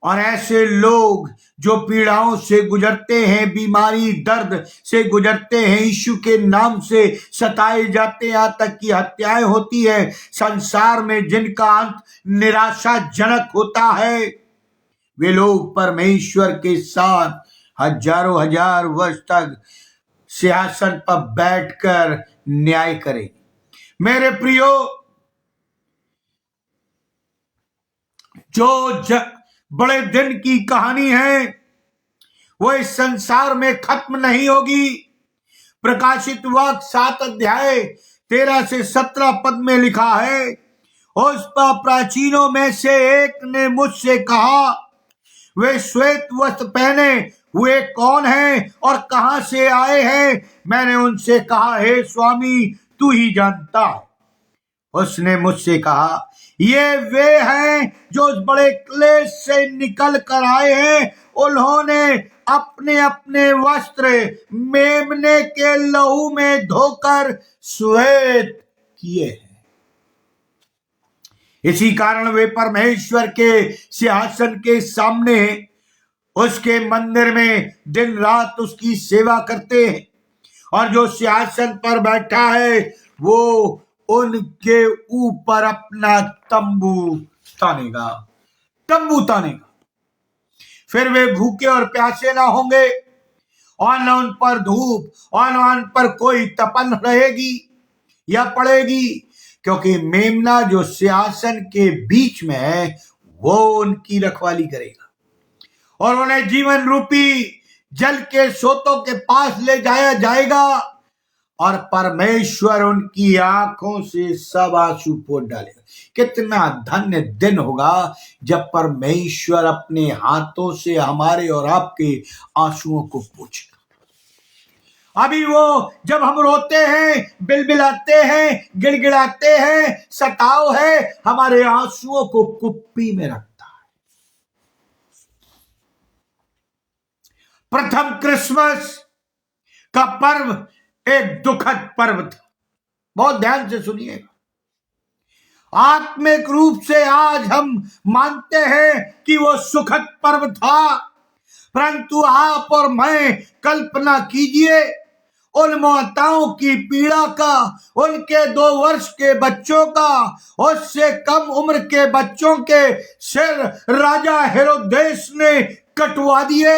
और ऐसे लोग जो पीड़ाओं से गुजरते हैं, बीमारी दर्द से गुजरते हैं, यीशु के नाम से सताए जाते हैं, यहाँ तक कि हत्याएं होती है, संसार में जिनका अंत निराशाजनक होता है, वे लोग परमेश्वर के साथ हजारों हजार वर्ष तक सिंहासन पर बैठकर न्याय करेंगे। मेरे प्रियो, जो बड़े दिन की कहानी है वो इस संसार में खत्म नहीं होगी। प्रकाशित वाक्य 7 अध्याय 13 से 17 पद में लिखा है, उस पर प्राचीनों में से एक ने मुझसे कहा, वे श्वेत वस्त्र पहने हुए कौन हैं और कहां से आए हैं? मैंने उनसे कहा, हे स्वामी, तू ही जानता है। उसने मुझसे कहा, ये वे हैं जो उस बड़े क्लेश से निकल कर आए हैं। उन्होंने अपने अपने वस्त्र मेमने के लहू में धोकर श्वेत किए हैं। इसी कारण वे परमेश्वर के सिंहासन के सामने, उसके मंदिर में दिन रात उसकी सेवा करते हैं। और जो सिंहासन पर बैठा है वो उनके ऊपर अपना तंबू तानेगा। फिर वे भूखे और प्यासे ना होंगे, और न उन पर धूप और न उन पर कोई तपन रहेगी या पड़ेगी, क्योंकि मेमना जो सिंहासन के बीच में है वो उनकी रखवाली करेगा और उन्हें जीवन रूपी जल के सोतों के पास ले जाया जाएगा, और परमेश्वर उनकी आंखों से सब आंसू पोंछ डालेगा। कितना धन्य दिन होगा जब परमेश्वर अपने हाथों से हमारे और आपके आंसुओं को पोंछेगा। अभी वो जब हम रोते हैं, बिलबिलाते हैं, गिड़गिड़ाते हैं, सताव है, हमारे आंसुओं को कुप्पी में रखता है। प्रथम क्रिसमस का पर्व एक दुखद पर्व था। बहुत ध्यान से सुनिएगा। आत्मिक रूप से आज हम मानते हैं कि वो सुखद पर्व था, परंतु आप और मैं कल्पना कीजिए उन माताओं की पीड़ा का, उनके 2 वर्ष के बच्चों का, उससे कम उम्र के बच्चों के सिर राजा हेरोदेस ने कटवा दिए।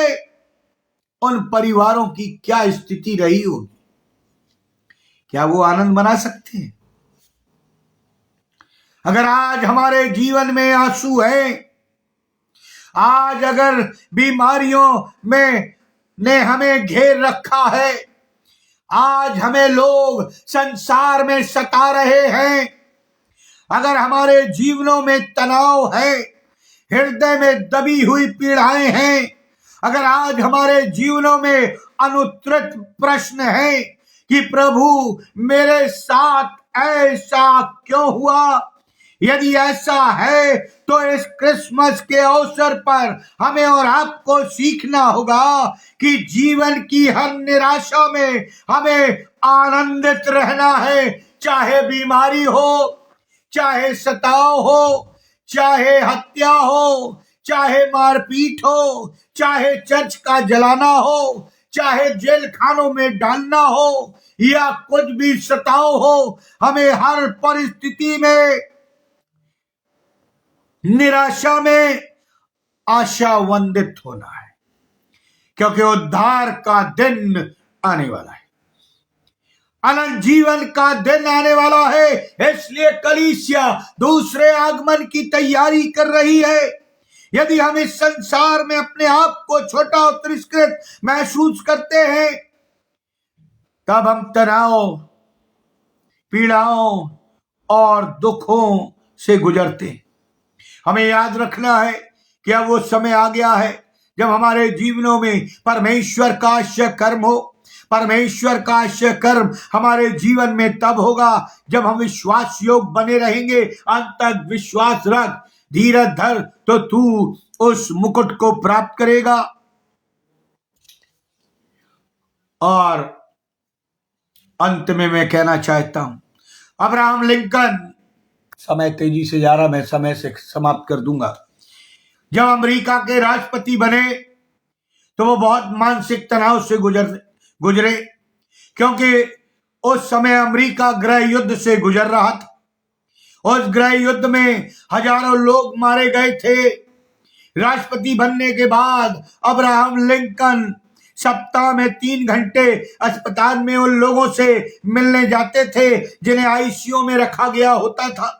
उन परिवारों की क्या स्थिति रही होगी? क्या वो आनंद मना सकते हैं? अगर आज हमारे जीवन में आंसू है, आज अगर बीमारियों में ने हमें घेर रखा है, आज हमें लोग संसार में सता रहे हैं, अगर हमारे जीवनों में तनाव है, हृदय में दबी हुई पीड़ाएं हैं, अगर आज हमारे जीवनों में अनुत्तरित प्रश्न है कि प्रभु मेरे साथ ऐसा क्यों हुआ, यदि ऐसा है तो इस क्रिसमस के अवसर पर हमें और आपको सीखना होगा कि जीवन की हर निराशा में हमें आनंदित रहना है। चाहे बीमारी हो, चाहे सताव हो, चाहे हत्या हो, चाहे मारपीट हो, चाहे चर्च का जलाना हो, चाहे जेल खानों में डालना हो, या कुछ भी सताव हो, हमें हर परिस्थिति में, निराशा में आशावंदित होना है, क्योंकि उद्धार का दिन आने वाला है। अनंत जीवन का दिन आने वाला है, इसलिए कलीसिया दूसरे आगमन की तैयारी कर रही है। यदि हम इस संसार में अपने आप को छोटा और तिरस्कृत महसूस करते हैं, तब हम तनाव, पीड़ाओं और दुखों से गुजरते हैं। हमें याद रखना है कि अब वो समय आ गया है जब हमारे जीवनों में परमेश्वर का आश्चर्य कर्म हो। परमेश्वर का आश्चर्य कर्म हमारे जीवन में तब होगा जब हम विश्वास योग बने रहेंगे। अंत तक विश्वास रख, धीरज धर, तो तू उस मुकुट को प्राप्त करेगा। और अंत में मैं कहना चाहता हूं, अब्राहम लिंकन, समय तेजी से जा रहा, मैं समय से समाप्त कर दूंगा। जब अमेरिका के राष्ट्रपति बने तो वो बहुत मानसिक तनाव से गुजरे, क्योंकि उस समय अमेरिका गृह युद्ध से गुजर रहा था। उस गृह युद्ध में हजारों लोग मारे गए थे। राष्ट्रपति बनने के बाद अब्राहम लिंकन सप्ताह में 3 घंटे अस्पताल में उन लोगों से मिलने जाते थे जिन्हें आईसीयू में रखा गया होता था।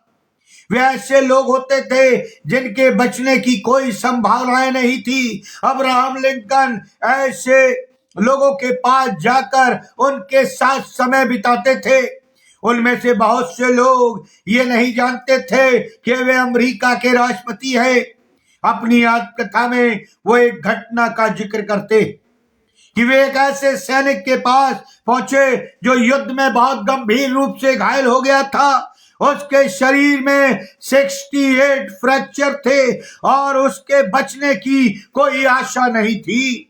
वे ऐसे लोग होते थे जिनके बचने की कोई संभावनाएं नहीं थी। अब्राहम लिंकन ऐसे लोगों के पास जाकर उनके साथ समय बिताते थे। उनमें से बहुत से लोग ये नहीं जानते थे कि वे अमेरिका के राष्ट्रपति हैं। अपनी आत्मकथा में वो एक घटना का जिक्र करते कि वे एक ऐसे सैनिक के पास पहुंचे जो युद्ध में बहुत गंभीर रूप से घायल हो गया था। उसके शरीर में 68 फ्रैक्चर थे और उसके बचने की कोई आशा नहीं थी।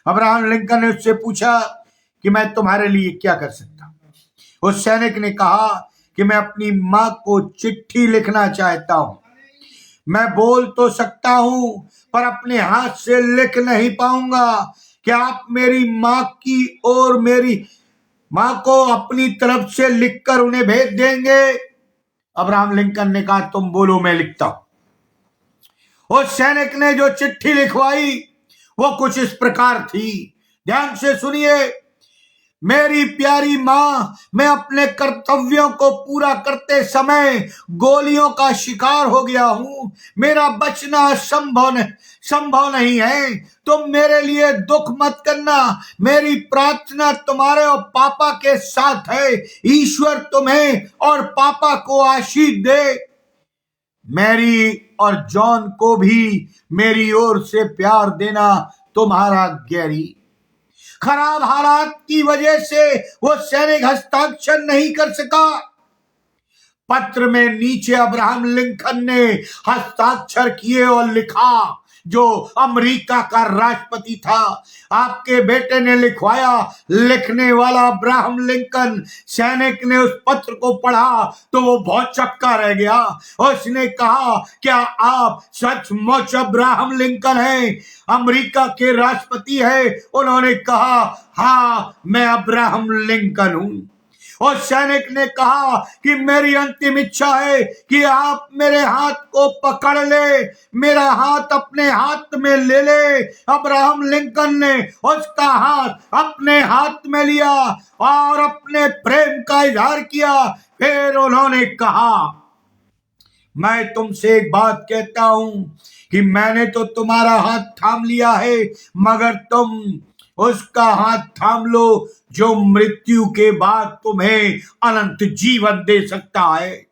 अब्राहम लिंकन ने उससे पूछा कि मैं तुम्हारे लिए क्या कर सकता हूं। उस सैनिक ने कहा कि मैं अपनी मां को चिट्ठी लिखना चाहता हूं। मैं बोल तो सकता हूं पर अपने हाथ से लिख नहीं पाऊंगा। क्या आप मेरी मां की और मेरी मां को अपनी तरफ से लिखकर उन्हें भेज देंगे? अब्राहम लिंकन ने कहा, तुम बोलो, मैं लिखता हूं। उस सैनिक ने जो चिट्ठी लिखवाई वो कुछ इस प्रकार थी, ध्यान से सुनिए। मेरी प्यारी मां, मैं अपने कर्तव्यों को पूरा करते समय गोलियों का शिकार हो गया हूं। मेरा बचना संभव नहीं है। तुम मेरे लिए दुख मत करना। मेरी प्रार्थना तुम्हारे और पापा के साथ है। ईश्वर तुम्हें और पापा को आशीष दे। मैरी और जॉन को भी मेरी ओर से प्यार देना। तुम्हारा गैरी। खराब हालात की वजह से वो सैनिक हस्ताक्षर नहीं कर सका। पत्र में नीचे अब्राहम लिंकन ने हस्ताक्षर किए और लिखा, जो अमेरिका का राष्ट्रपति था। आपके बेटे ने लिखवाया। लिखने वाला अब्राहम लिंकन। सैनिक ने उस पत्र को पढ़ा तो वो बहुत चक्का रह गया। उसने कहा, क्या आप सचमुच अब्राहम लिंकन हैं, अमेरिका के राष्ट्रपति हैं? उन्होंने कहा, हाँ, मैं अब्राहम लिंकन हूं। और सैनिक ने कहा कि मेरी अंतिम इच्छा है कि आप मेरे हाथ को पकड़ ले, मेरा हाथ अपने हाथ में ले ले। अब्राहम लिंकन ने उसका हाथ अपने हाथ में लिया और अपने प्रेम का इजहार किया। फिर उन्होंने कहा, मैं तुमसे एक बात कहता हूं कि मैंने तो तुम्हारा हाथ थाम लिया है, मगर तुम उसका हाथ थाम लो जो मृत्यु के बाद तुम्हें अनंत जीवन दे सकता है।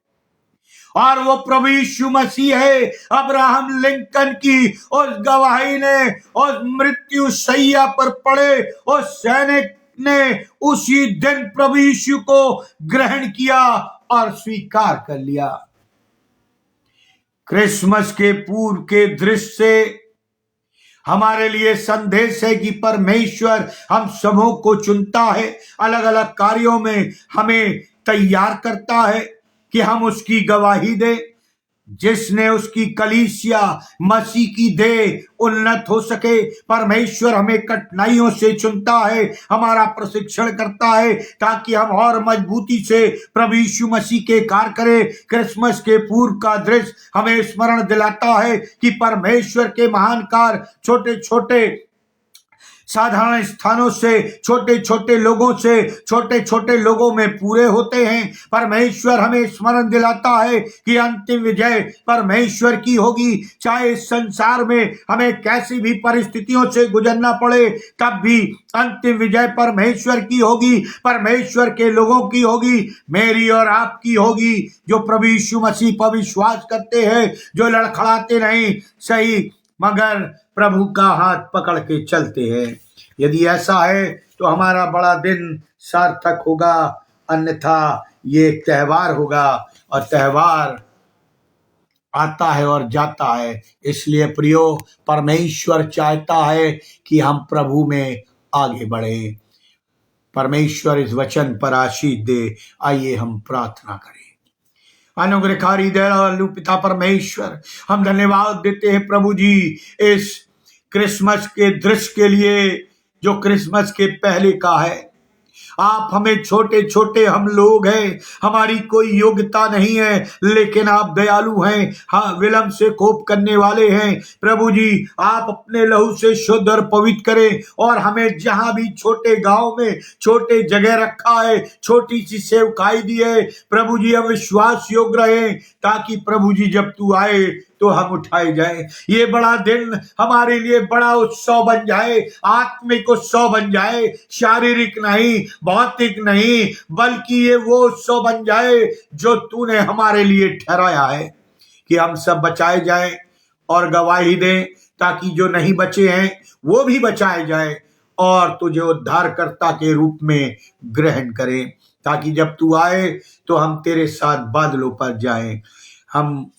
और वो प्रभु यीशु मसीह है। अब्राहम लिंकन की उस गवाही ने उस मृत्यु शैया पर पड़े उस सैनिक ने उसी दिन प्रभु यीशु को ग्रहण किया और स्वीकार कर लिया। क्रिसमस के पूर्व के दृश्य से हमारे लिए संदेश है कि परमेश्वर हम सबों को चुनता है, अलग अलग कार्यों में हमें तैयार करता है कि हम उसकी गवाही दें। जिसने उसकी कलीसिया मसीह की देह उन्नत हो सके। परमेश्वर हमें कठिनाइयों से चुनता है, हमारा प्रशिक्षण करता है ताकि हम और मजबूती से प्रभु यीशु मसीह के कार्य करें। क्रिसमस के पूर्व का दृश्य हमें स्मरण दिलाता है कि परमेश्वर के महान कार्य छोटे छोटे साधारण स्थानों से, छोटे छोटे लोगों से, छोटे छोटे लोगों में पूरे होते हैं। परमेश्वर हमें स्मरण दिलाता है कि अंतिम विजय परमेश्वर की होगी। चाहे इस संसार में हमें कैसी भी परिस्थितियों से गुजरना पड़े, तब भी अंतिम विजय परमेश्वर की होगी, परमेश्वर के लोगों की होगी, मेरी और आपकी होगी, जो प्रभु यीशु मसीह पर विश्वास करते हैं, जो लड़खड़ाते नहीं सही मगर प्रभु का हाथ पकड़ के चलते हैं। यदि ऐसा है तो हमारा बड़ा दिन सार्थक होगा, अन्यथा ये एक त्योहार होगा, और त्योहार आता है और जाता है। इसलिए प्रियो, परमेश्वर चाहता है कि हम प्रभु में आगे बढ़े। परमेश्वर इस वचन पर आशीष दे। आइए हम प्रार्थना करें। अनुग्रहकारी दयालु पिता परमेश्वर, हम धन्यवाद देते हैं प्रभु जी इस क्रिसमस के दृश्य के लिए जो क्रिसमस के पहले का है। आप हमें छोटे छोटे हम लोग हैं, हमारी कोई योग्यता नहीं है, लेकिन आप दयालु हैं, हाँ विलंब से कोप करने वाले हैं। प्रभु जी, आप अपने लहू से शुद्ध और पवित्र करें, और हमें जहां भी छोटे गांव में छोटे जगह रखा है, छोटी सी सेवकाई दी है, प्रभु जी हम विश्वास योग्य रहे, ताकि प्रभु जी जब तू आए तो हम उठाए जाए। ये बड़ा दिन हमारे लिए बड़ा उत्सव बन जाए, आत्मिक उत्सव बन जाए, शारीरिक नहीं, भौतिक नहीं, बल्कि ये वो उत्सव बन जाए जो तूने हमारे लिए ठहराया है, कि हम सब बचाए जाएं और गवाही दें, ताकि जो नहीं बचे हैं वो भी बचाए जाए और तुझे उद्धारकर्ता के रूप में ग्रहण करें, ताकि जब तू आए तो हम तेरे साथ बादलों पर जाएं। हम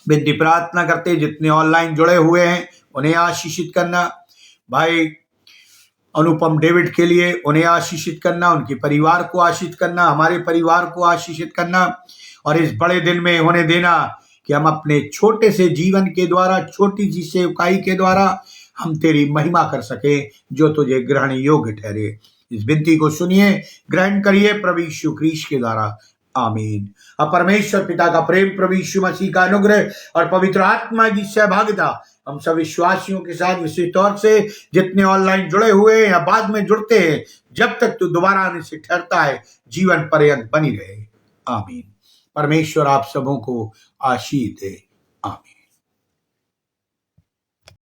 विनती प्रार्थना करते, जितने ऑनलाइन जुड़े हुए हैं उन्हें आशीषित करना, भाई अनुपम डेविड के लिए उन्हें आशीषित करना, उनके परिवार को आशीषित करना, हमारे परिवार को आशीषित करना, और इस बड़े दिन में उन्हें देना कि हम अपने छोटे से जीवन के द्वारा, छोटी सी सेवकाई के द्वारा हम तेरी महिमा कर सके, जो तुझे ग्रहण योग्य ठहरे। इस विनती को सुनिए, ग्रहण करिए प्रभु यीशु ख्रीस्त के द्वारा, आमीन। अब परमेश्वर पिता का प्रेम, प्रभु यीशु मसीह का अनुग्रह और पवित्र आत्मा की सहभागिता हम सब विश्वासियों के साथ, विशेष तौर से जितने ऑनलाइन जुड़े हुए या बाद में जुड़ते हैं, जब तक तू दोबारा आने से ठहरता है, जीवन पर्यंत बनी रहे, आमीन। परमेश्वर आप सबों को आशीष दे, आमीन।